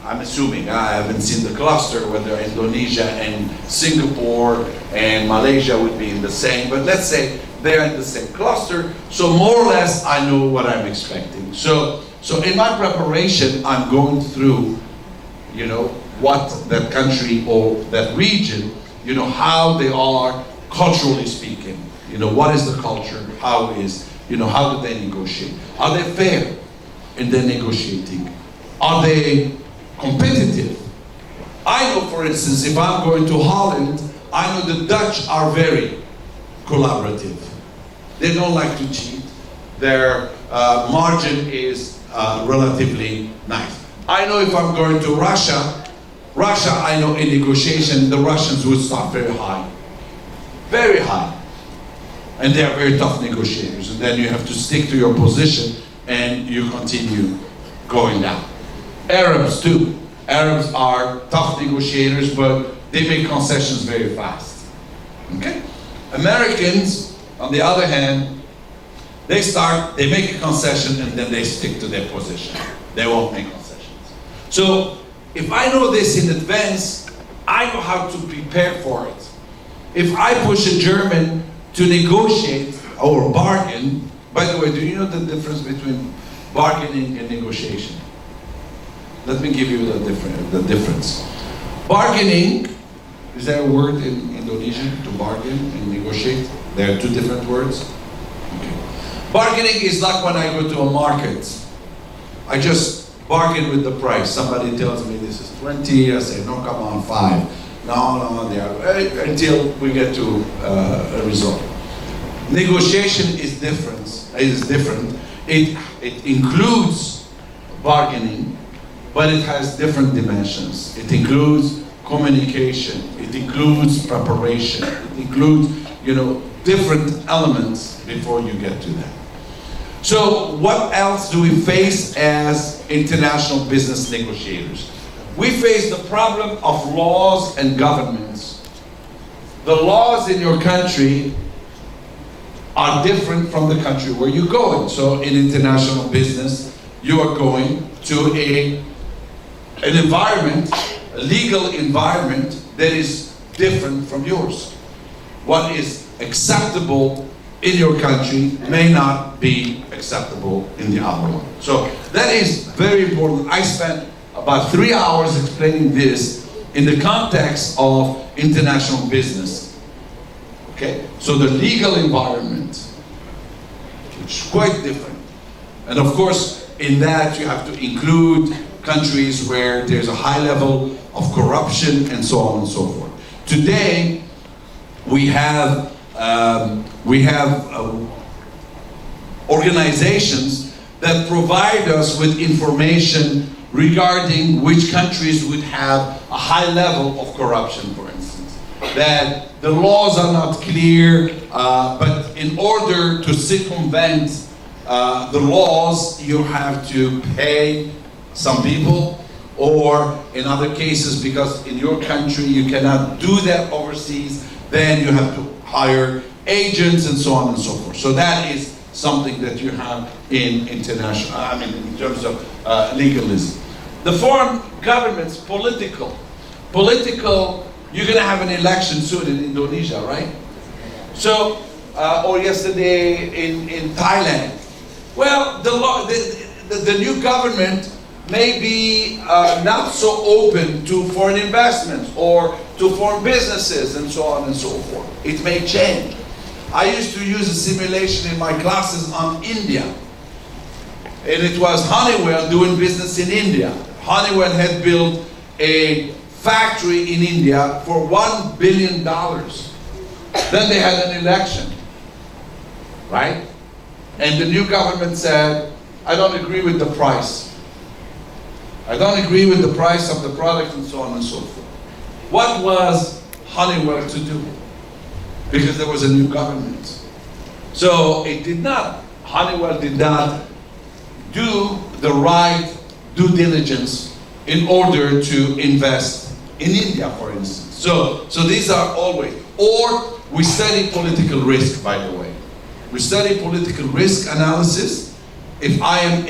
I'm assuming, I haven't seen the cluster, whether Indonesia and Singapore and Malaysia would be in the same, but let's say they're in the same cluster, so more or less I know what I'm expecting. So in my preparation, I'm going through, what that country or that region, how they are culturally speaking. What is the culture? How do they negotiate? Are they fair in their negotiating? Are they competitive? I know, for instance, if I'm going to Holland, I know the Dutch are very collaborative. They don't like to cheat. Their margin is relatively nice. I know if I'm going to Russia, I know in negotiation, the Russians would start very high. very high. And they are very tough negotiators. And then you have to stick to your position and you continue going down. Arabs too. Arabs are tough negotiators, but they make concessions very fast. Okay? Americans, on the other hand, they make a concession and then they stick to their position. They won't make concessions. So, if I know this in advance, I know how to prepare for it. If I push a German to negotiate or bargain, by the way, do you know the difference between bargaining and negotiation? Let me give you the difference. Bargaining, is there a word in Indonesian to bargain and negotiate? There are two different words. Okay. Bargaining is like when I go to a market. I just bargain with the price. Somebody tells me this is 20, I say, no, come on, 5. No, they are, until we get to a result. Negotiation is different. It includes bargaining, but it has different dimensions. It includes communication. It includes preparation. It includes, different elements before you get to that. So what else do we face as international business negotiators? We face the problem of laws and governments. The laws in your country are different from the country where you're going. So in international business, you are going to an environment, a legal environment that is different from yours. What is acceptable in your country may not be acceptable in the other one. So that is very important. I spent about 3 hours explaining this in the context of international business. Okay? So the legal environment, which is quite different. And of course, in that you have to include countries where there's a high level of corruption and so on and so forth. Today, we have organizations that provide us with information regarding which countries would have a high level of corruption, for instance. That the laws are not clear, but in order to circumvent the laws, you have to pay some people, or in other cases, because in your country you cannot do that overseas, then you have to hire agents and so on and so forth. So that is something that you have in international, in terms of legalism. The foreign governments, political, you're going to have an election soon in Indonesia, right? So, or yesterday in Thailand. Well, the new government may be not so open to foreign investments or to foreign businesses and so on and so forth. It may change. I used to use a simulation in my classes on India. And it was Honeywell doing business in India. Honeywell had built a factory in India for $1 billion. Then they had an election, right? And the new government said, I don't agree with the price. I don't agree with the price of the product and so on and so forth. What was Honeywell to do? Because there was a new government. So Honeywell did not do the right due diligence in order to invest in India, for instance. So these are always, or we study political risk, by the way. We study political risk analysis. If I am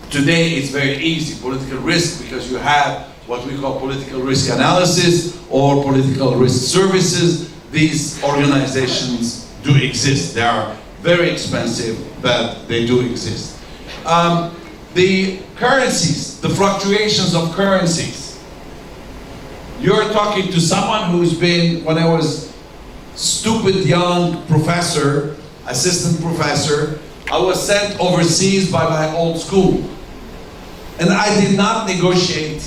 today it's very easy, political risk, because you have what we call political risk analysis or political risk services. These organizations do exist. They are very expensive, but they do exist. The currencies, the fluctuations of currencies. You're talking to someone who's been, when I was stupid young professor, assistant professor, I was sent overseas by my old school. And I did not negotiate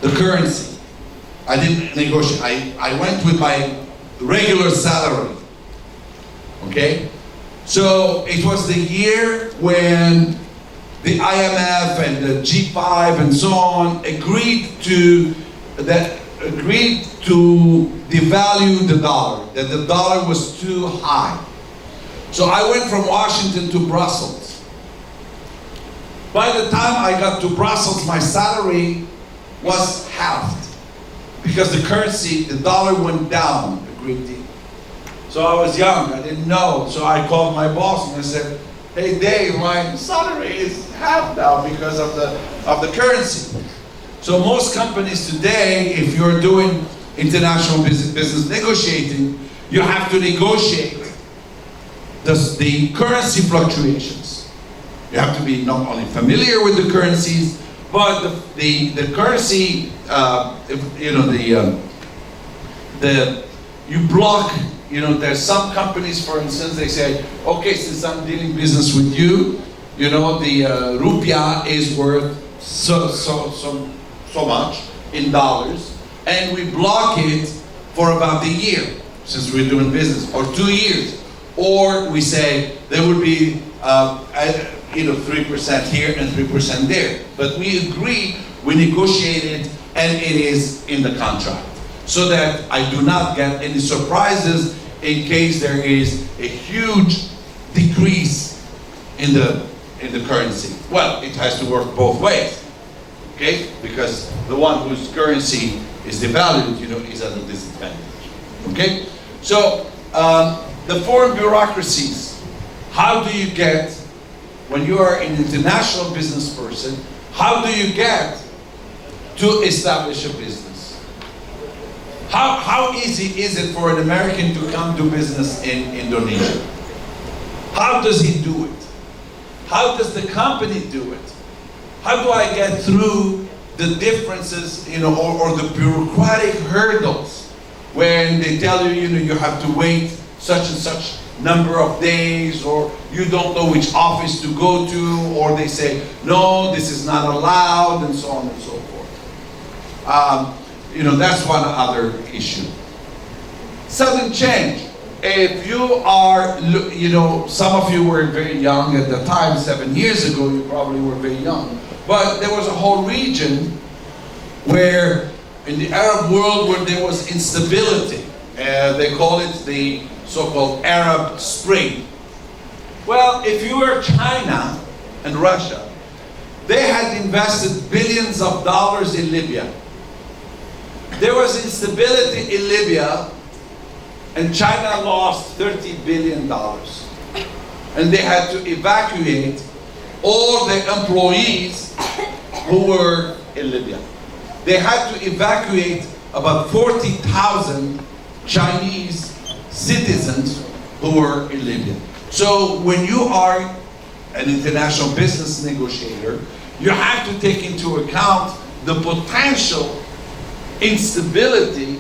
the currency. I didn't negotiate. I went with my regular salary. Okay? So it was the year when the IMF and the G5 and so on agreed to that agreed to devalue the dollar, that the dollar was too high. So I went from Washington to Brussels. By the time I got to Brussels, my salary was halved because the currency, the dollar went down a great deal. So I was young, I didn't know. So I called my boss and I said, hey Dave, my salary is half now because of the currency. So most companies today, if you're doing international business negotiating, you have to negotiate the currency fluctuations. You have to be not only familiar with the currencies, but the currency, you block, there's some companies, for instance, they say, okay, since I'm dealing business with you, the rupiah is worth so much in dollars, and we block it for about a year, since we're doing business, or 2 years. Or we say there would be 3% here and 3% there. But we agree, we negotiate it, and it is in the contract. So that I do not get any surprises in case there is a huge decrease in the currency. Well, it has to work both ways, okay? Because the one whose currency is devalued, is at a disadvantage, okay? So, the foreign bureaucracies, how do you get, when you are an international business person, how do you get to establish a business? How easy is it for an American to come do business in Indonesia? How does he do it? How does the company do it? How do I get through the differences, or the bureaucratic hurdles when they tell you, you have to wait such and such number of days, or you don't know which office to go to, or they say, no, this is not allowed, and so on and so forth. That's one other issue. Sudden change. If you are, some of you were very young at the time, 7 years ago, you probably were very young. But there was a whole region where, in the Arab world, where there was instability. They call it the so-called Arab Spring. Well, if you were China and Russia, they had invested billions of dollars in Libya. There was instability in Libya, and China lost $30 billion. And they had to evacuate all the employees who were in Libya. They had to evacuate about 40,000 Chinese citizens who were in Libya. So when you are an international business negotiator, you have to take into account the potential instability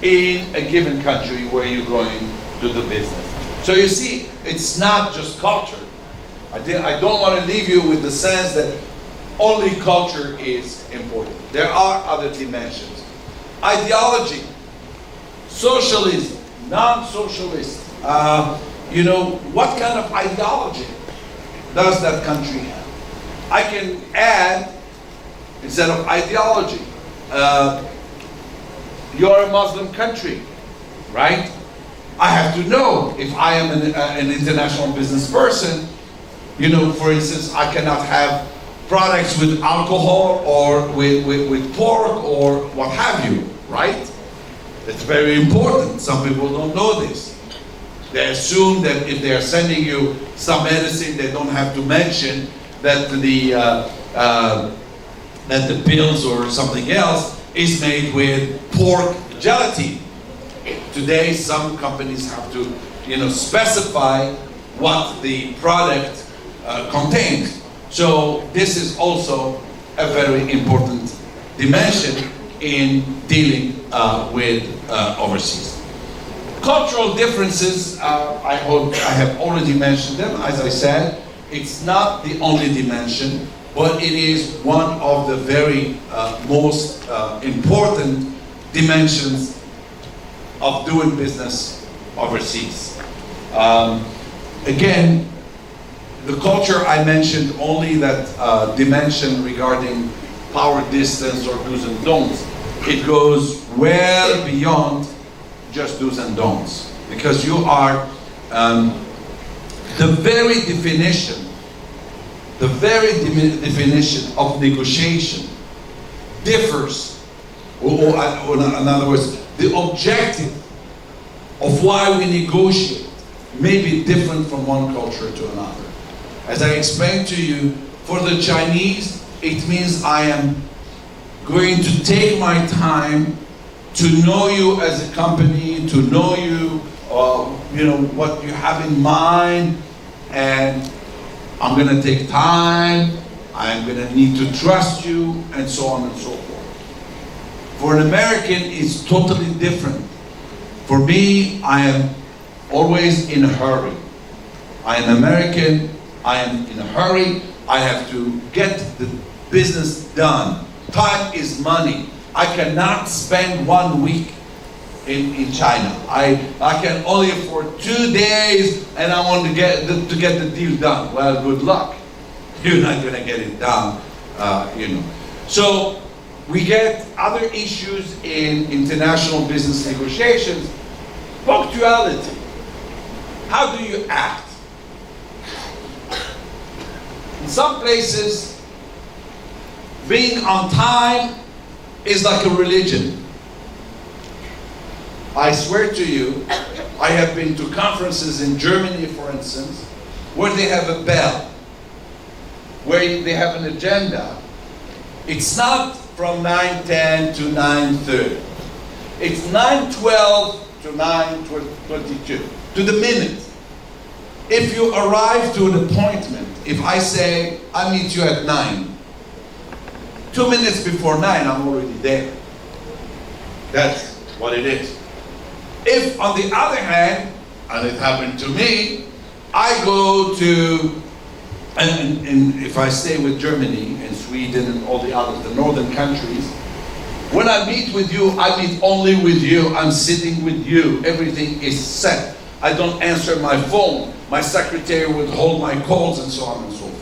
in a given country where you're going to do business. So you see, it's not just culture. I don't want to leave you with the sense that only culture is important. There are other dimensions. Ideology, socialism, non-socialist. What kind of ideology does that country have? I can add, instead of ideology, you're a Muslim country, right? I have to know if I am an international business person. For instance, I cannot have products with alcohol or with pork or what have you, right? It's very important. Some people don't know this. They assume that if they are sending you some medicine, they don't have to mention that the pills or something else is made with pork gelatin. Today, some companies have to, specify what the product contains. So this is also a very important dimension in dealing with overseas. Cultural differences, I hope I have already mentioned them. As I said, it's not the only dimension, but it is one of the very most important dimensions of doing business overseas. Again, the culture I mentioned only that dimension regarding power distance or do's and don'ts. it goes well beyond just do's and don'ts. Because you are, the very definition of negotiation differs, or in other words, the objective of why we negotiate may be different from one culture to another. As I explained to you, for the Chinese, it means I am going to take my time to know you as a company, to know you, what you have in mind, and I'm going to take time, I'm going to need to trust you, and so on and so forth. For an American, it's totally different. For me, I am always in a hurry. I am American, I am in a hurry, I have to get the business done. Time is money. I cannot spend 1 week in China. I can only afford 2 days, and I want to get the deal done. Well, good luck. You're not going to get it done, So we get other issues in international business negotiations. Punctuality. How do you act? In some places, being on time is like a religion. I swear to you, I have been to conferences in Germany, for instance, where they have a bell, where they have an agenda. It's not from 9:10 to 9:30. It's 9:12 to 9:22, to the minute. If you arrive to an appointment, if I say, I meet you at 9, 2 minutes before 9, I'm already there. That's what it is. If, on the other hand, and it happened to me, I go to, and if I stay with Germany and Sweden and all the others, the northern countries, when I meet with you, I meet only with you. I'm sitting with you. Everything is set. I don't answer my phone. My secretary would hold my calls and so on and so forth.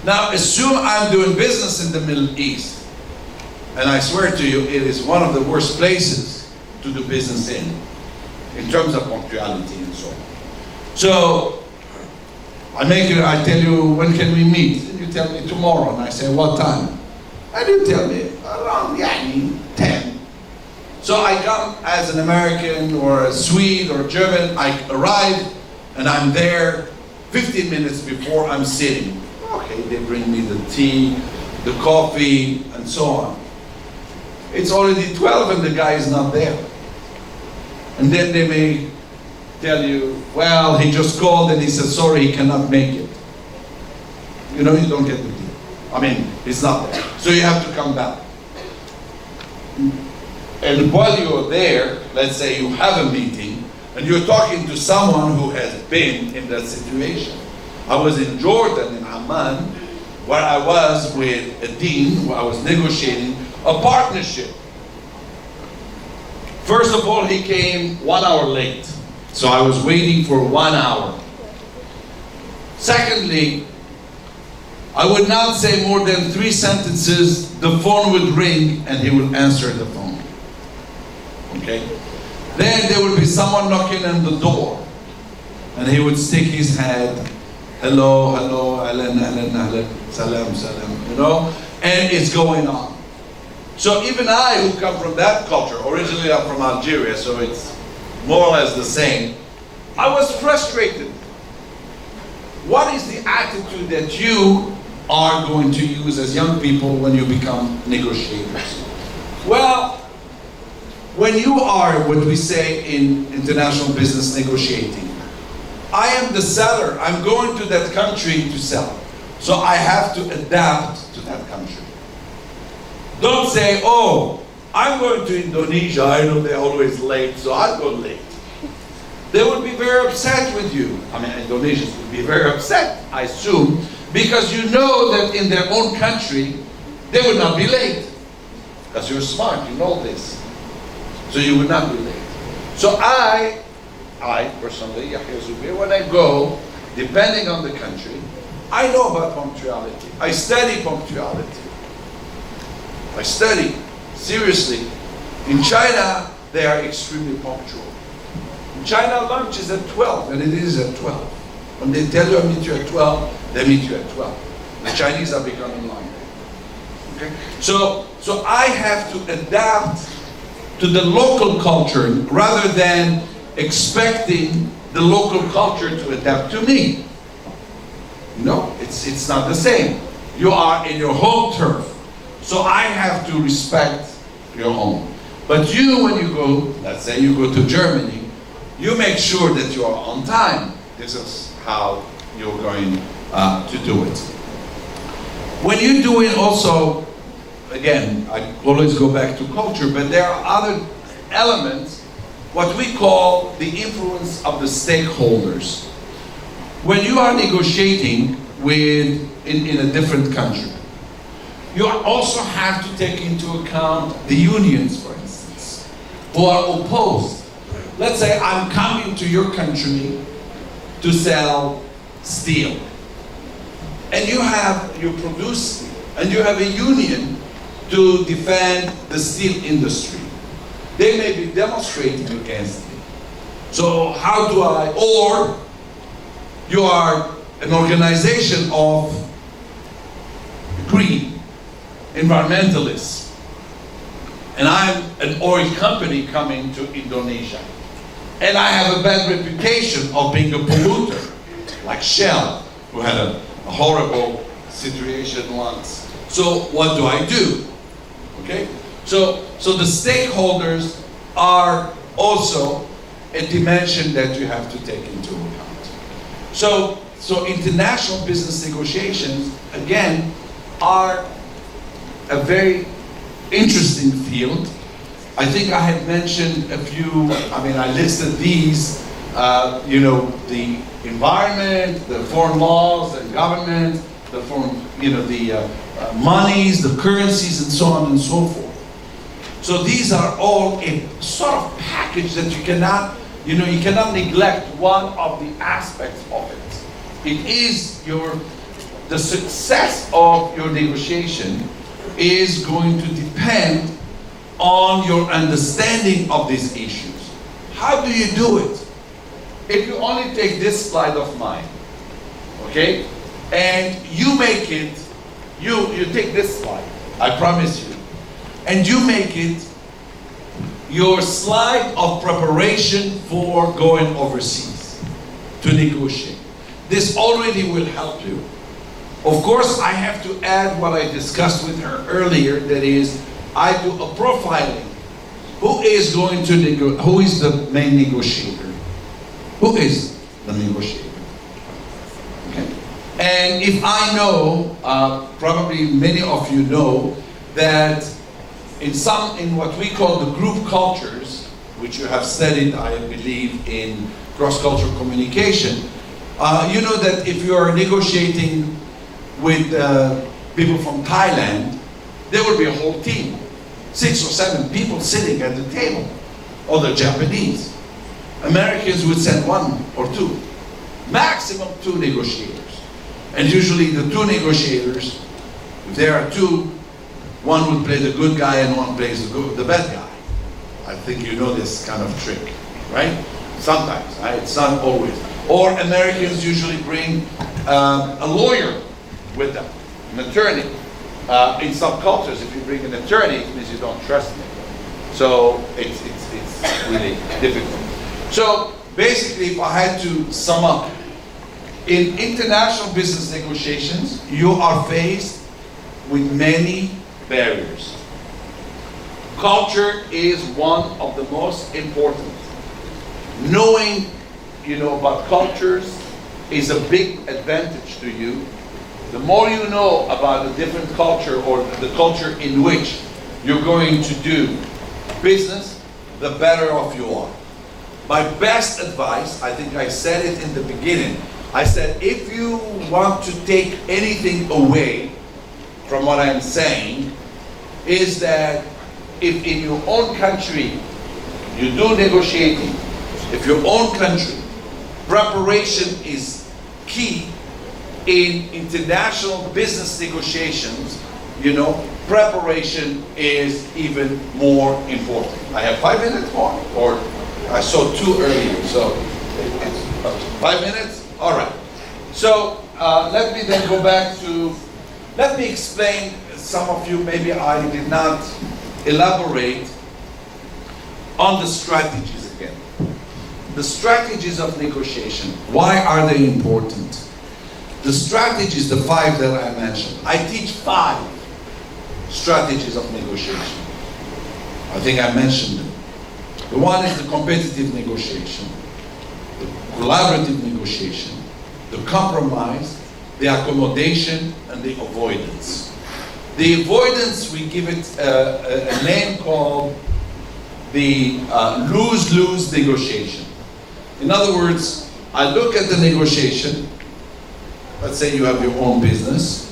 Now, assume I'm doing business in the Middle East, and I swear to you, it is one of the worst places to do business in terms of punctuality and so on. So, I tell you, when can we meet? And you tell me tomorrow, and I say, what time? And you tell me, around 10. So I come as an American or a Swede or a German, I arrive, and I'm there 15 minutes before I'm sitting. Okay, they bring me the tea, the coffee, and so on. It's already 12 and the guy is not there. And then they may tell you, well, he just called and he said, sorry, he cannot make it. You don't get the deal. I mean, it's not there. So you have to come back. And while you're there, let's say you have a meeting, and you're talking to someone who has been in that situation. I was in Jordan, in Amman, where I was with a dean, where I was negotiating a partnership. First of all, he came 1 hour late. So I was waiting for 1 hour. Secondly, I would not say more than 3 sentences, the phone would ring and he would answer the phone. Okay? Then there would be someone knocking on the door and he would stick his head, hello, hello, ahlan, ahlan, ahlan, salam, salam, and it's going on. So even I, who come from that culture, originally I'm from Algeria, so it's more or less the same, I was frustrated. What is the attitude that you are going to use as young people when you become negotiators? Well, when you are what we say in international business negotiating, I am the seller. I'm going to that country to sell. So I have to adapt to that country. Don't say, oh, I'm going to Indonesia. I know they're always late, so I'll go late. They would be very upset with you. I mean, Indonesians would be very upset, I assume, because you know that in their own country, they would not be late. Because you're smart, you know this. So you would not be late. So I personally, Yahia Zoubir, when I go, depending on the country, I know about punctuality. I study punctuality. I study. seriously, in China, they are extremely punctual. In China, lunch is at 12, and it is at 12. When they tell you I meet you at 12, they meet you at 12. The Chinese are becoming longer. Okay? So I have to adapt to the local culture rather than expecting the local culture to adapt to me. No, it's not the same. You are in your home turf. So I have to respect your home. But you, when you go, let's say you go to Germany, you make sure that you are on time. This is how you're going to do it. When you do it also, again, I always go back to culture, but there are other elements, what we call the influence of the stakeholders. When you are negotiating in a different country, you also have to take into account the unions, for instance, who are opposed. Let's say I'm coming to your country to sell steel. And you produce steel, and you have a union to defend the steel industry. They may be demonstrating against me. So how do I, or you are an organization of green environmentalists, and I'm an oil company coming to Indonesia, and I have a bad reputation of being a polluter, like Shell, who had a horrible situation once. So what do I do? Okay? So the stakeholders are also a dimension that you have to take into account. So international business negotiations, again, are a very interesting field. I think I had mentioned a few, I listed these, the environment, the foreign laws and government, the foreign, the monies, the currencies, and so on and so forth. So these are all a sort of package that you cannot neglect one of the aspects of it. It is the success of your negotiation is going to depend on your understanding of these issues. How do you do it? If you only take this slide of mine, okay, and you make it, you take this slide, I promise you, and you make it your slide of preparation for going overseas to negotiate. This already will help you. Of course, I have to add what I discussed with her earlier, that is, I do a profiling. Who is the main negotiator? Who is the negotiator? Okay. And if I know, probably many of you know, that in what we call the group cultures, which you have studied, I believe, in cross-cultural communication, you know that if you are negotiating with people from Thailand, there will be a whole team, 6 or 7 people sitting at the table, or the Japanese. Americans would send 1 or 2, maximum 2 negotiators. And usually the 2 negotiators, if there are 2, one would play the good guy and one plays the bad guy. I think you know this kind of trick, right? Sometimes, right? It's not always. Or Americans usually bring a lawyer with them, an attorney. In some cultures, if you bring an attorney, it means you don't trust me. So it's really difficult. So basically, if I had to sum up, in international business negotiations, you are faced with many barriers. Culture is one of the most important. Knowing, about cultures is a big advantage to you. The more you know about a different culture or the culture in which you're going to do business, the better off you are. My best advice, I think I said it in the beginning, I said if you want to take anything away from what I'm saying, is that if in your own country you do negotiating, if your own country, preparation is key in international business negotiations, preparation is even more important. I have 5 minutes more, or I saw 2 earlier, so it's 5 minutes? All right. So let me then go back to, let me explain, some of you, maybe I did not elaborate on the strategies again. The strategies of negotiation, why are they important? The strategies, the 5 that I mentioned, I teach 5 strategies of negotiation. I think I mentioned them. The one is the competitive negotiation, the collaborative negotiation, the compromise, the accommodation, and the avoidance. The avoidance, we give it a name called the lose-lose negotiation. In other words, I look at the negotiation. Let's say you have your own business.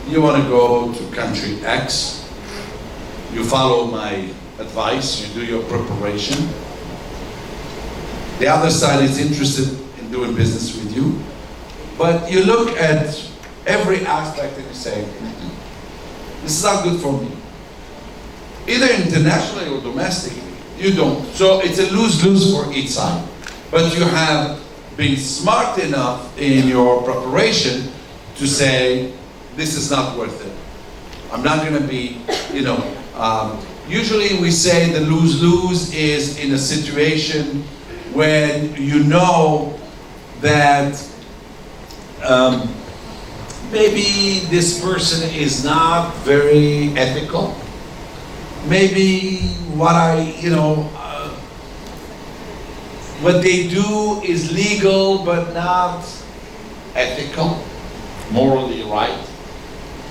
You want to go to country X. You follow my advice. You do your preparation. The other side is interested in doing business with you. But you look at every aspect and you say, this is not good for me. Either internationally or domestically, you don't. So it's a lose-lose for each side. But you have been smart enough in your preparation to say, this is not worth it. I'm not going to be, usually we say the lose-lose is in a situation when you know that maybe this person is not very ethical. Maybe what they do is legal but not ethical, morally right.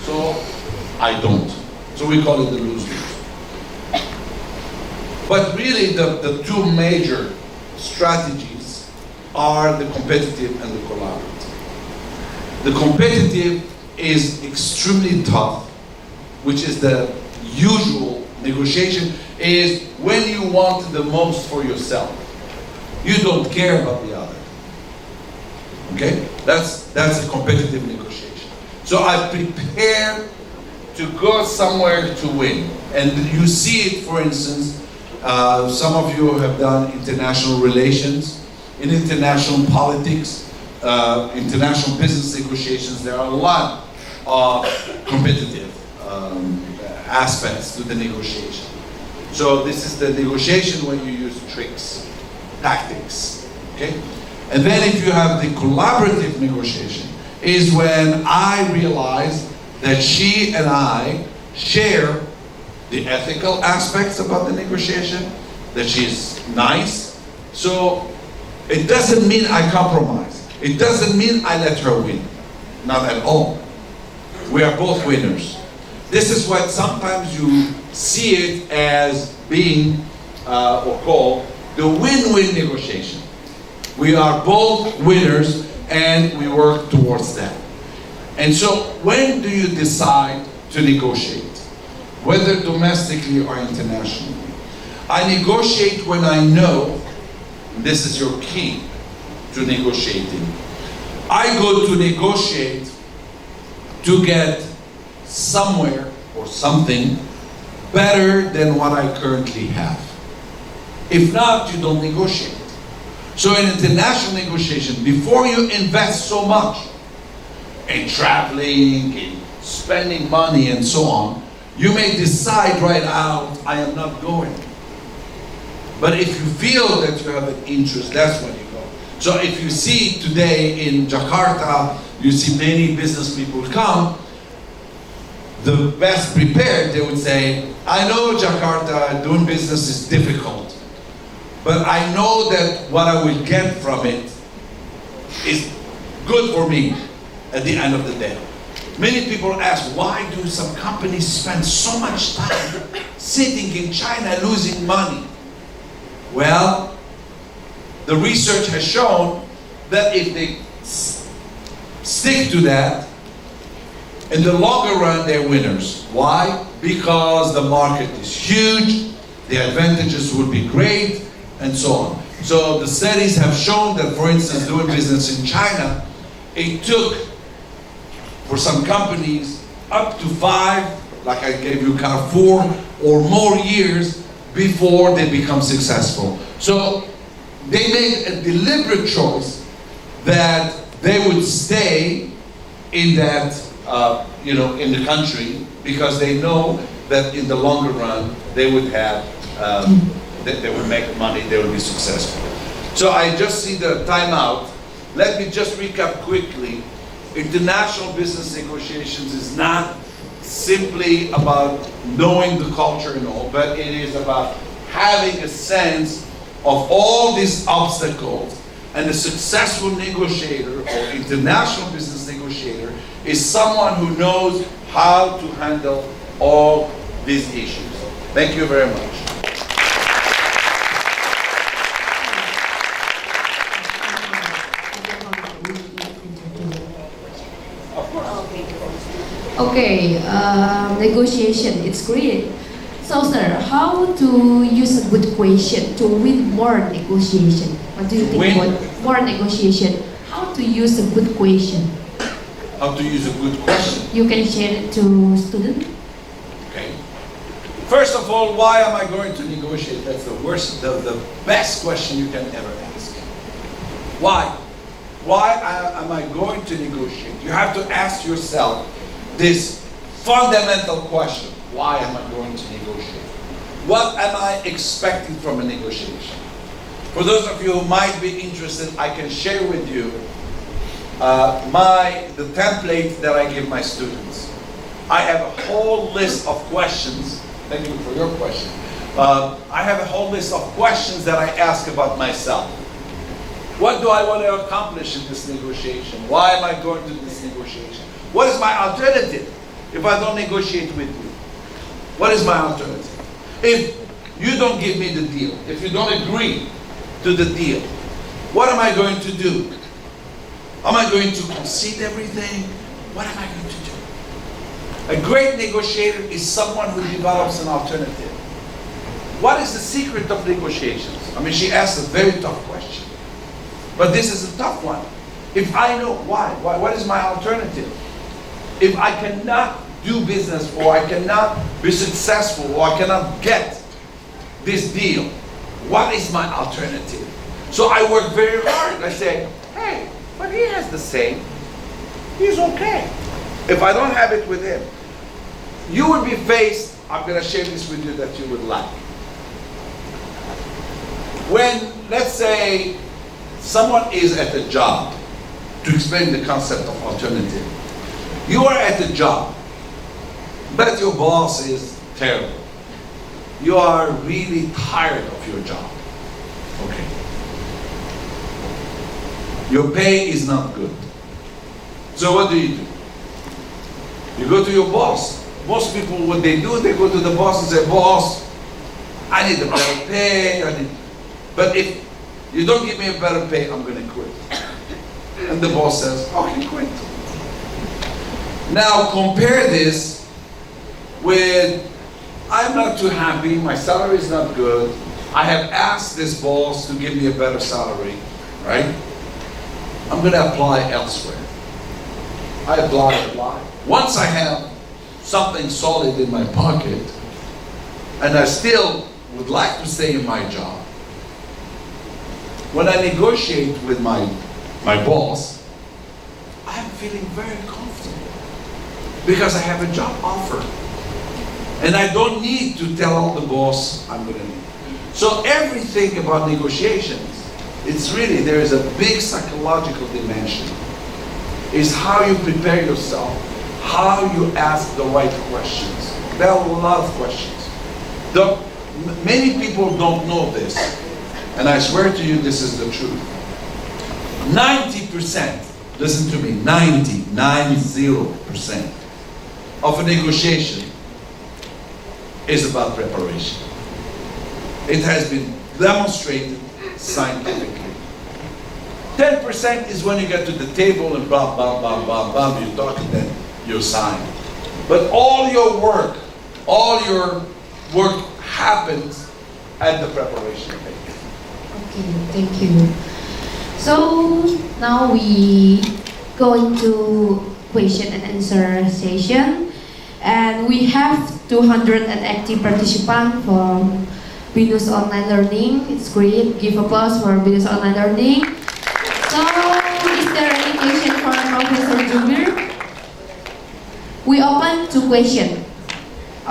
So I don't. So we call it the lose-lose. But really the 2 major strategies are the competitive and the collaborative. The competitive is extremely tough, which is the usual negotiation, is when you want the most for yourself. You don't care about the other. Okay? That's a competitive negotiation. So I prepare to go somewhere to win. And you see it, for instance, some of you have done international relations. In international politics, international business negotiations, there are a lot of competitive aspects to the negotiation. So this is the negotiation when you use tricks, tactics, okay? And then if you have the collaborative negotiation, is when I realize that she and I share the ethical aspects about the negotiation, that she's nice. So it doesn't mean I compromise. It doesn't mean I let her win. Not at all. We are both winners. This is what sometimes you see it as being or called the win-win negotiation. We are both winners and we work towards that. And so when do you decide to negotiate? Whether domestically or internationally. I negotiate when I know, this is your key to negotiating. I go to negotiate to get somewhere or something better than what I currently have. If not, you don't negotiate. So in international negotiation, before you invest so much in traveling, in spending money and so on, you may decide right out, I am not going. But if you feel that you have an interest, that's when you go. So if you see today in Jakarta, you see many business people come, the best prepared, they would say, I know Jakarta, doing business is difficult, but I know that what I will get from it is good for me at the end of the day. Many people ask, why do some companies spend so much time sitting in China losing money? Well, the research has shown that if they stick to that, in the longer run, they're winners. Why? Because the market is huge, the advantages would be great, and so on. So the studies have shown that, for instance, doing business in China, it took, for some companies, up to 5, like I gave you kind of 4 or more years before they become successful. So they made a deliberate choice that they would stay in that, in the country, because they know that in the longer run they would have, they would make money, they would be successful. So I just see the timeout. Let me just recap quickly. International business negotiations is not simply about knowing the culture and all, but it is about having a sense of all these obstacles. And a successful negotiator or international business negotiator is someone who knows how to handle all these issues. Thank you very much. Okay, negotiation, it's great. So sir, how to use a good question to win more negotiation? What do you think about more negotiation? How to use a good question? How to use a good question? You can share it to students. Okay. First of all, why am I going to negotiate? That's the best question you can ever ask. Why? Why am I going to negotiate? You have to ask yourself this fundamental question. Why am I going to negotiate? What am I expecting from a negotiation? For those of you who might be interested, I can share with you the template that I give my students. I have a whole list of questions. Thank you for your question. I have a whole list of questions that I ask about myself. What do I want to accomplish in this negotiation? Why am I going to this negotiation? What is my alternative if I don't negotiate with you? What is my alternative? If you don't give me the deal, if you don't agree to the deal, what am I going to do? Am I going to concede everything? What am I going to do? A great negotiator is someone who develops an alternative. What is the secret of negotiations? I mean, she asked a very tough question. But this is a tough one. If I know why, what is my alternative? If I cannot do business, or I cannot be successful, or I cannot get this deal, what is my alternative? So I work very hard. I say, hey, but he has the same. He's okay. If I don't have it with him, you would be faced, I'm going to share this with you that you would like. When, let's say, someone is at a job, to explain the concept of alternative. You are at a job, but your boss is terrible. You are really tired of your job. Okay. Your pay is not good. So what do? You go to your boss. Most people, what they do, they go to the boss and say, boss, I need a better pay. But if you don't give me a better pay, I'm going to quit. And the boss says, okay, quit. Now compare this with, I'm not too happy, my salary is not good, I have asked this boss to give me a better salary, right? I'm going to apply elsewhere. I apply. Once I have something solid in my pocket, and I still would like to stay in my job, when I negotiate with my boss, I'm feeling very comfortable because I have a job offer. And I don't need to tell the boss I'm going to leave. So everything about negotiations, it's really, there is a big psychological dimension. Is how you prepare yourself, how you ask the right questions. There are a lot of questions. Many people don't know this, and I swear to you this is the truth. 90%, listen to me, 90% of a negotiation is about preparation. It has been demonstrated scientifically. 10% is when you get to the table and blah, blah, blah, blah, blah, you talk and then you sign. But all your work happens at the preparation phase. Okay, thank you. So now we go into question and answer session. And we have 280 participants from Binus Online Learning. It's great. Give applause for Binus Online Learning. So, is there any question for Professor Zoubir? We open to question.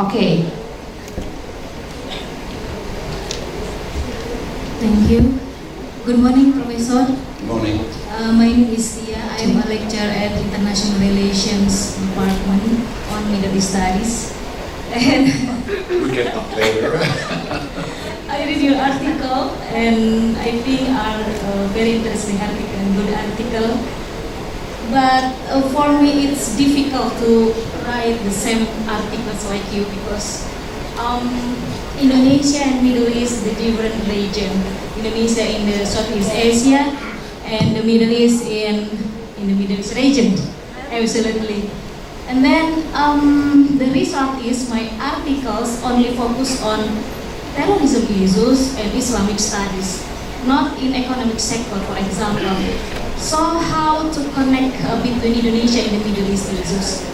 Okay. Thank you. Good morning, Professor. Good morning. My name is Yahia. I am a lecturer at International Relations Department on Middle East Studies. And We can talk later. I read your article, and I think are very interesting article and good article. But for me, it's difficult to write the same articles like you because Indonesia and Middle East, the different region. Indonesia in the Southeast Asia, and the Middle East in the Middle East region. Absolutely. And then the result is my articles only focus on terrorism issues and Islamic studies, not in economic sector, for example. So how to connect between Indonesia and the Middle East issues?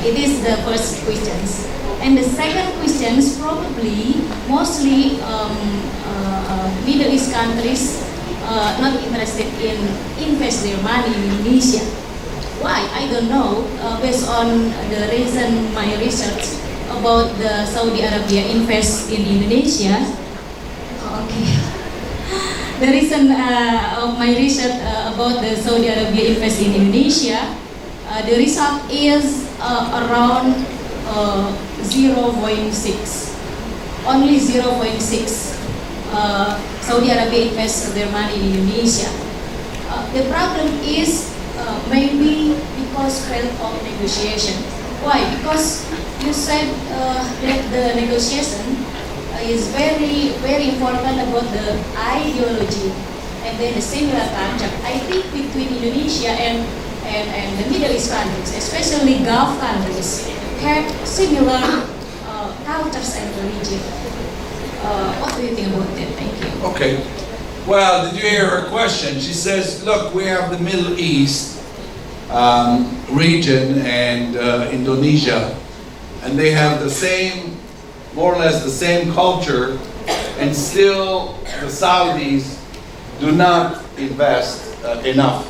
It is the first questions. And the second question is probably mostly Middle East countries not interested in invest their money in Indonesia. Why? I don't know. Based on the recent my research about the Saudi Arabia invest in Indonesia. Okay. The reason of my research about the Saudi Arabia invest in Indonesia, the result is around 0.6. Only 0.6. Saudi Arabia invest their money in Indonesia. The problem is maybe because failed of negotiation. Why? Because you said that the negotiation is very, very important about the ideology and then the similar concept. I think between Indonesia and the Middle East countries, especially Gulf countries, have similar cultures and religion. What do you think about that? Thank you. Okay. Well, did you hear her question? She says, look, we have the Middle East region and Indonesia, and they have the same, more or less the same culture, and still the Saudis do not invest enough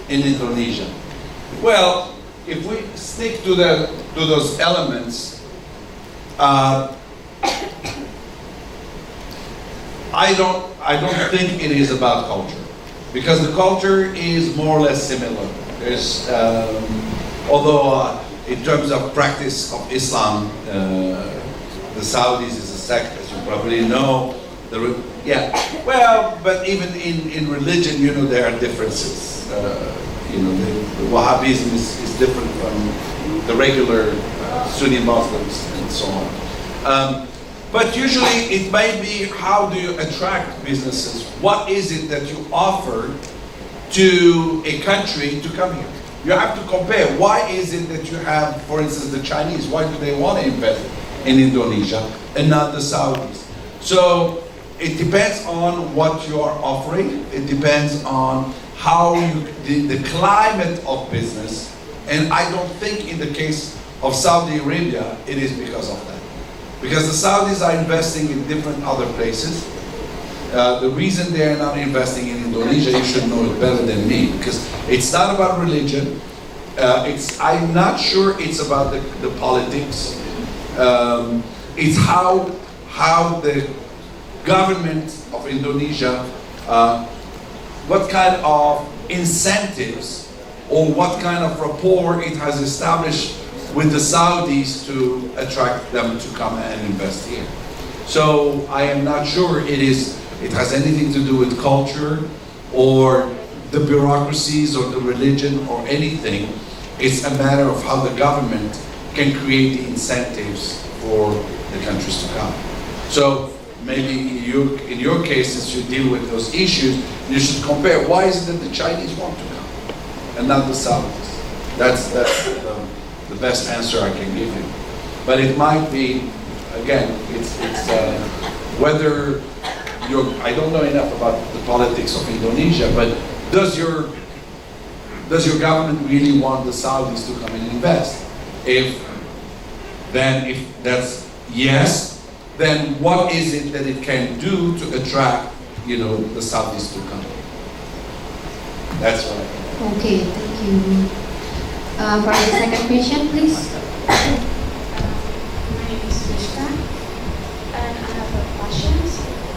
in Indonesia. Well, if we stick to those elements, I don't think it is about culture, because the culture is more or less similar. There's, although in terms of practice of Islam, the Saudis is a sect, as you probably know. But even in religion, you know, there are differences. The Wahhabism is different from the regular Sunni Muslims and so on. But usually it may be, how do you attract businesses? What is it that you offer to a country to come here? You have to compare. Why is it that you have, for instance, the Chinese? Why do they want to invest in Indonesia and not the Saudis? So it depends on what you are offering. It depends on how the climate of business. And I don't think in the case of Saudi Arabia, it is because of that. Because the Saudis are investing in different other places. The reason they are not investing in Indonesia, you should know it better than me, because it's not about religion. I'm not sure it's about the politics. It's how the government of Indonesia, what kind of incentives or what kind of rapport it has established with the Saudis to attract them to come and invest here. So I am not sure it has anything to do with culture or the bureaucracies or the religion or anything. It's a matter of how the government can create the incentives for the countries to come. So maybe in your cases you deal with those issues, you should compare why is it that the Chinese want to come and not the Saudis. That's the best answer I can give you. But it might be, again, it's whether I don't know enough about the politics of Indonesia, but does your government really want the Saudis to come and invest? If then if that's yes, then what is it that it can do to attract, the Saudis to come? That's what I think. Okay, thank you. For the second question, please. My name is Vishka, and I have a question.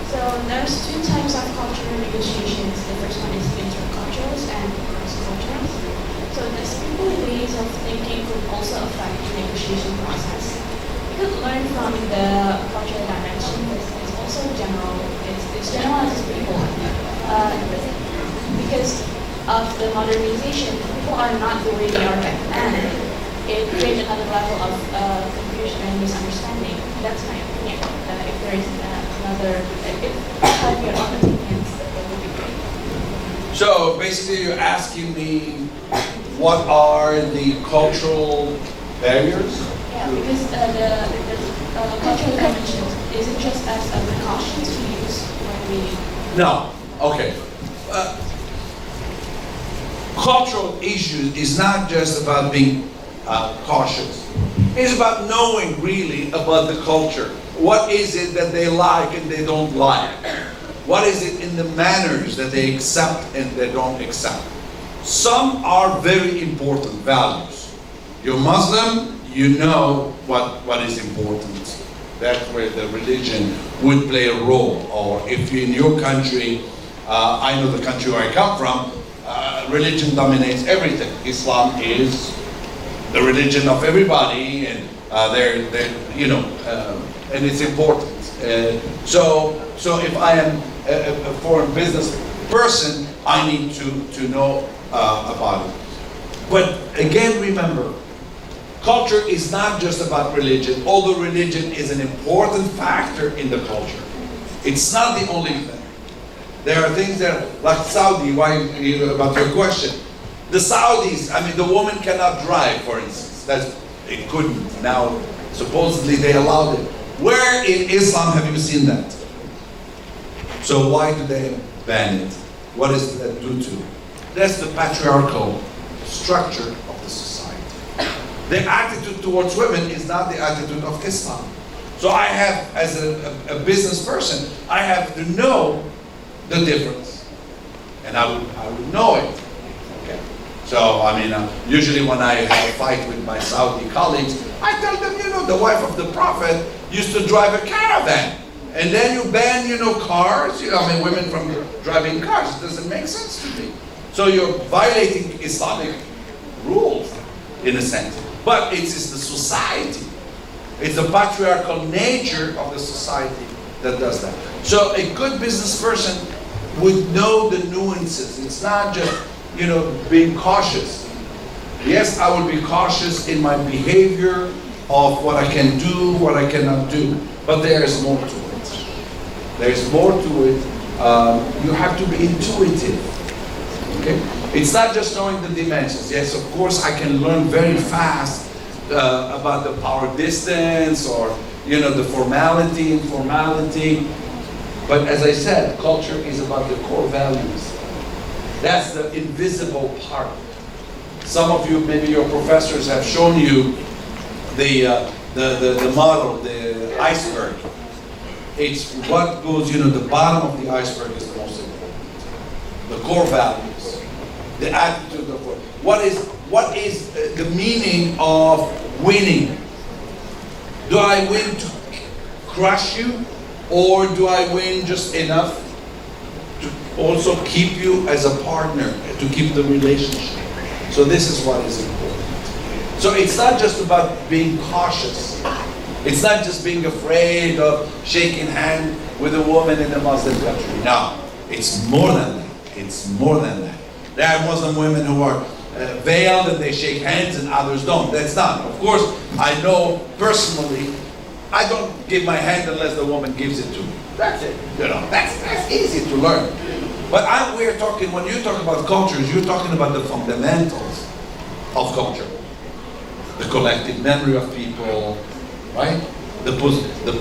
So there's two types of cultural negotiations. The first one is intercultural and cross-cultural. So the simple ways of thinking could also affect the negotiation process. We could learn from the cultural dimension, but it's also general. It's generalized to people. Because of the modernization, people are not the way they are back then. It creates another level of confusion and misunderstanding. That's my opinion. If there is another, if you have your own opinions, that would be great. So basically you're asking me what are the cultural barriers? Yeah, because the cultural dimension isn't just as a precaution to use when we... No, okay. Cultural issues is not just about being cautious. It's about knowing really about the culture. What is it that they like and they don't like? What is it in the manners that they accept and they don't accept? Some are very important values. You're Muslim, you know what is important. That's where the religion would play a role. Or if you're in your country, I know the country where I come from, religion dominates everything. Islam is the religion of everybody, and and it's important. So if I am a foreign business person, I need to know about it. But again, remember, culture is not just about religion, although religion is an important factor in the culture. It's not the only thing. There are things that, like Saudi, about your question. The Saudis, the woman cannot drive, for instance. It couldn't. Now, supposedly they allowed it. Where in Islam have you seen that? So why do they ban it? What does that do to it? That's the patriarchal structure of the society. The attitude towards women is not the attitude of Islam. So I have, as a business person, I have to know the difference, and I would know it. Okay. So usually when I have a fight with my Saudi colleagues, I tell them, the wife of the Prophet used to drive a caravan, and then you ban, cars. Women from driving cars. It doesn't make sense to me. So you're violating Islamic rules in a sense, but it's the society. It's the patriarchal nature of the society that does that. So a good business person would know the nuances. It's not just, being cautious. Yes, I would be cautious in my behavior of what I can do, what I cannot do, but there's more to it. There's more to it. You have to be intuitive. Okay? It's not just knowing the dimensions. Yes, of course, I can learn very fast about the power distance or the formality, informality. But as I said, culture is about the core values. That's the invisible part. Some of you, maybe your professors have shown you the model, the iceberg. It's what goes, the bottom of the iceberg is the most important. The core values, the attitude of what is the meaning of winning? Do I win to crush you, or do I win just enough to also keep you as a partner, to keep the relationship? So this is what is important. So it's not just about being cautious. It's not just being afraid of shaking hands with a woman in a Muslim country. No, it's more than that. It's more than that. There are Muslim women who are veiled and they shake hands and others don't. That's not. Of course, I know personally, I don't give my hand unless the woman gives it to me. That's it. That's easy to learn. But we're talking, when you talk about cultures, you're talking about the fundamentals of culture. The collective memory of people, right? The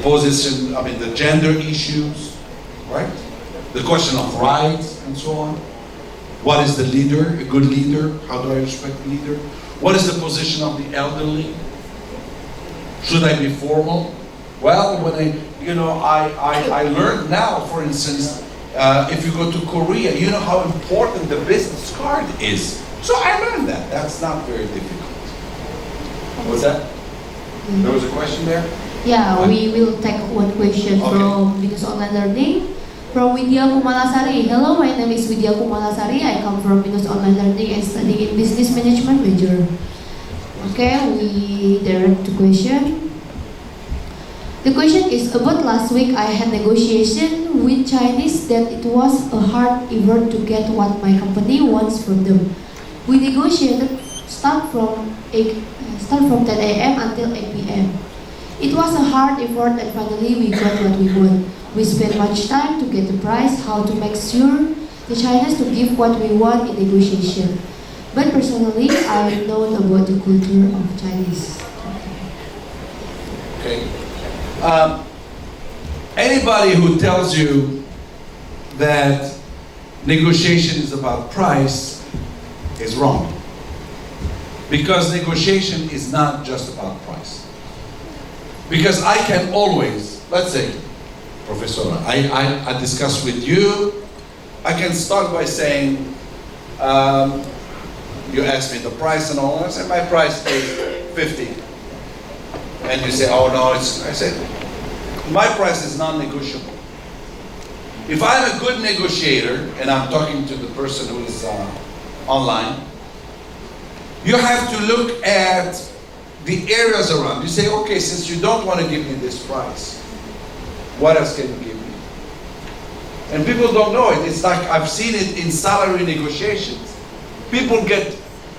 position, the gender issues, right? The question of rights and so on. What is the leader, a good leader? How do I respect the leader? What is the position of the elderly? Should I be formal? Well, when I learned now, for instance, if you go to Korea, you know how important the business card is. So I learned that. That's not very difficult. What's that? There was a question there? Yeah, we will take one question from Binus Online Learning. From Widya Kumalasari. Hello, my name is Widya Kumalasari. I come from Binus Online Learning and studying in Business Management major. Okay, we direct to question. The question is about last week I had negotiation with Chinese that it was a hard effort to get what my company wants from them. We negotiated start from 10 a.m. until 8 p.m. It was a hard effort and finally we got what we want. We spent much time to get the price, how to make sure the Chinese to give what we want in negotiation. But personally, I know about the culture of Chinese. Okay. Anybody who tells you that negotiation is about price is wrong. Because negotiation is not just about price. Because I can always, let's say, Professor, I discuss with you, I can start by saying, you ask me the price and all, I say my price is 50. And you say, oh no, I say, my price is non-negotiable. If I'm a good negotiator, and I'm talking to the person who is online, you have to look at the areas around. You say, okay, since you don't want to give me this price, what else can you give me? And people don't know it. It's like I've seen it in salary negotiations. People get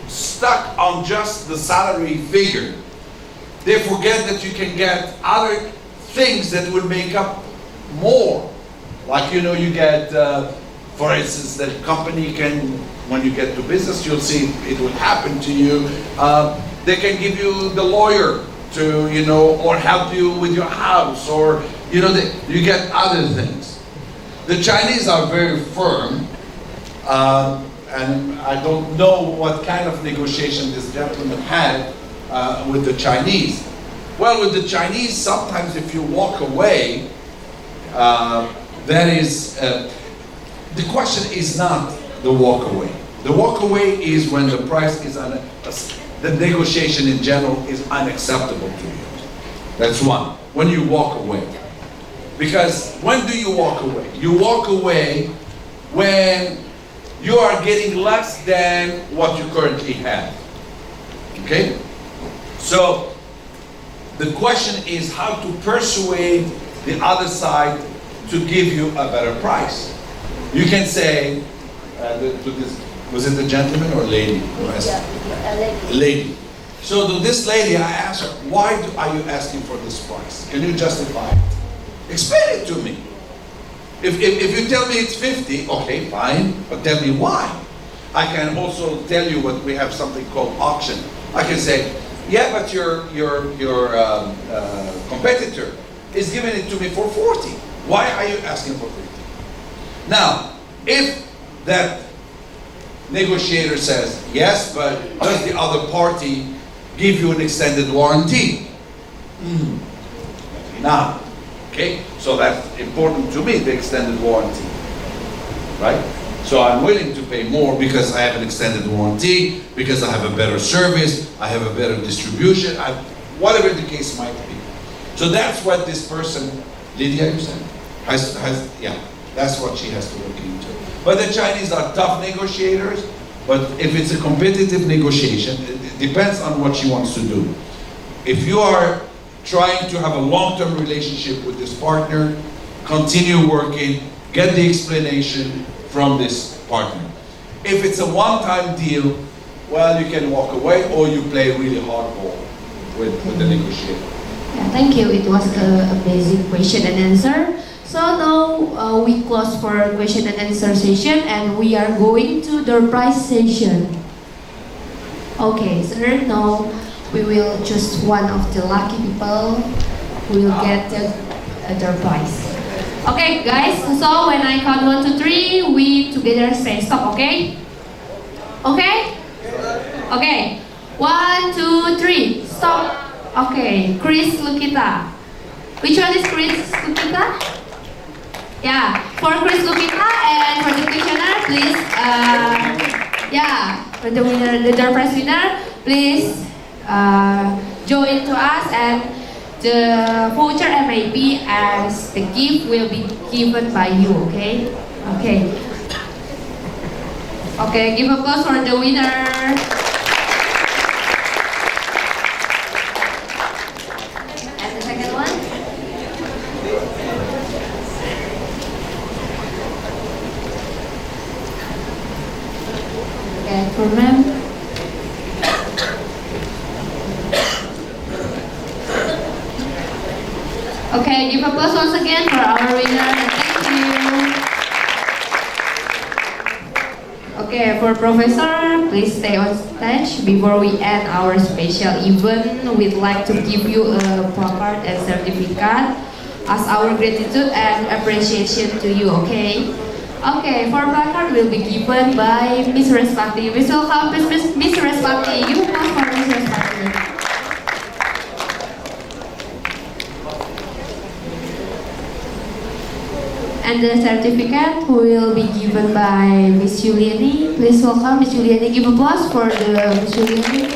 stuck on just the salary figure. They forget that you can get other things that will make up more. Like, you get, for instance, that company can, when you get to business, you'll see it will happen to you. They can give you the lawyer to, or help you with your house, or, you get other things. The Chinese are very firm, and I don't know what kind of negotiation this gentleman had with the Chinese. Well, with the Chinese, sometimes if you walk away, that is, the question is not the walk away. The walk away is when the price is, the negotiation in general is unacceptable to you. That's one, when you walk away. Because when do you walk away? You walk away when you are getting less than what you currently have. Okay? So, the question is how to persuade the other side to give you a better price. You can say, to this, was it the gentleman or lady? Lady. So to this lady, I asked her, why are you asking for this price? Can you justify it? Explain it to me. If you tell me it's 50, okay, fine, but tell me why. I can also tell you what we have something called auction. I can say, yeah, but your competitor is giving it to me for 40. Why are you asking for 50? Now, if that negotiator says, yes, but does the other party give you an extended warranty? Now, okay, so that's important to me, the extended warranty, right? So I'm willing to pay more because I have an extended warranty, because I have a better service, I have a better distribution, whatever the case might be. So that's what this person, Lydia, you said, yeah, that's what she has to look into. But the Chinese are tough negotiators, but if it's a competitive negotiation, it depends on what she wants to do. If you are trying to have a long-term relationship with this partner, continue working, get the explanation from this partner. If it's a one-time deal, well, you can walk away or you play really hardball with the negotiator. Yeah, thank you. It was an amazing question and answer. So now we close for question and answer session and we are going to the prize session. Okay, sir, now we will choose one of the lucky people who will get their prize. Okay, guys, so when I count 1, 2, 3, we together say stop, okay? Okay? Okay. 1, 2, 3, stop. Okay, Chris Lukita. Which one is Chris Lukita? Yeah, for Chris Lukita and for the questioner, please, for the winner, the door prize winner, please join to us, and the voucher MAP as the gift will be given by you, okay? Okay. Okay, give applause for the winner. And the second one? Okay, for ma'am. Okay, give applause once again for our winner, and thank you. Okay, for Professor, please stay on stage. Before we end our special event, we'd like to give you a placard and certificate as our gratitude and appreciation to you, okay? Okay, for placard will be given by Miss Respati. Please welcome Miss Respati. You have for Miss Respati. And the certificate will be given by Miss Juliani. Please welcome Miss Juliani. Give applause for the Miss Juliani.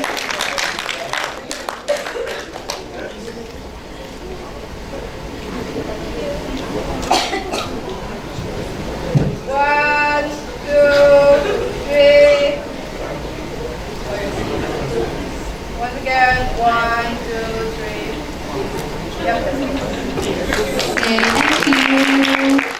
One, two, three. Once again, 1, 2, 3. Yep. Okay, thank you.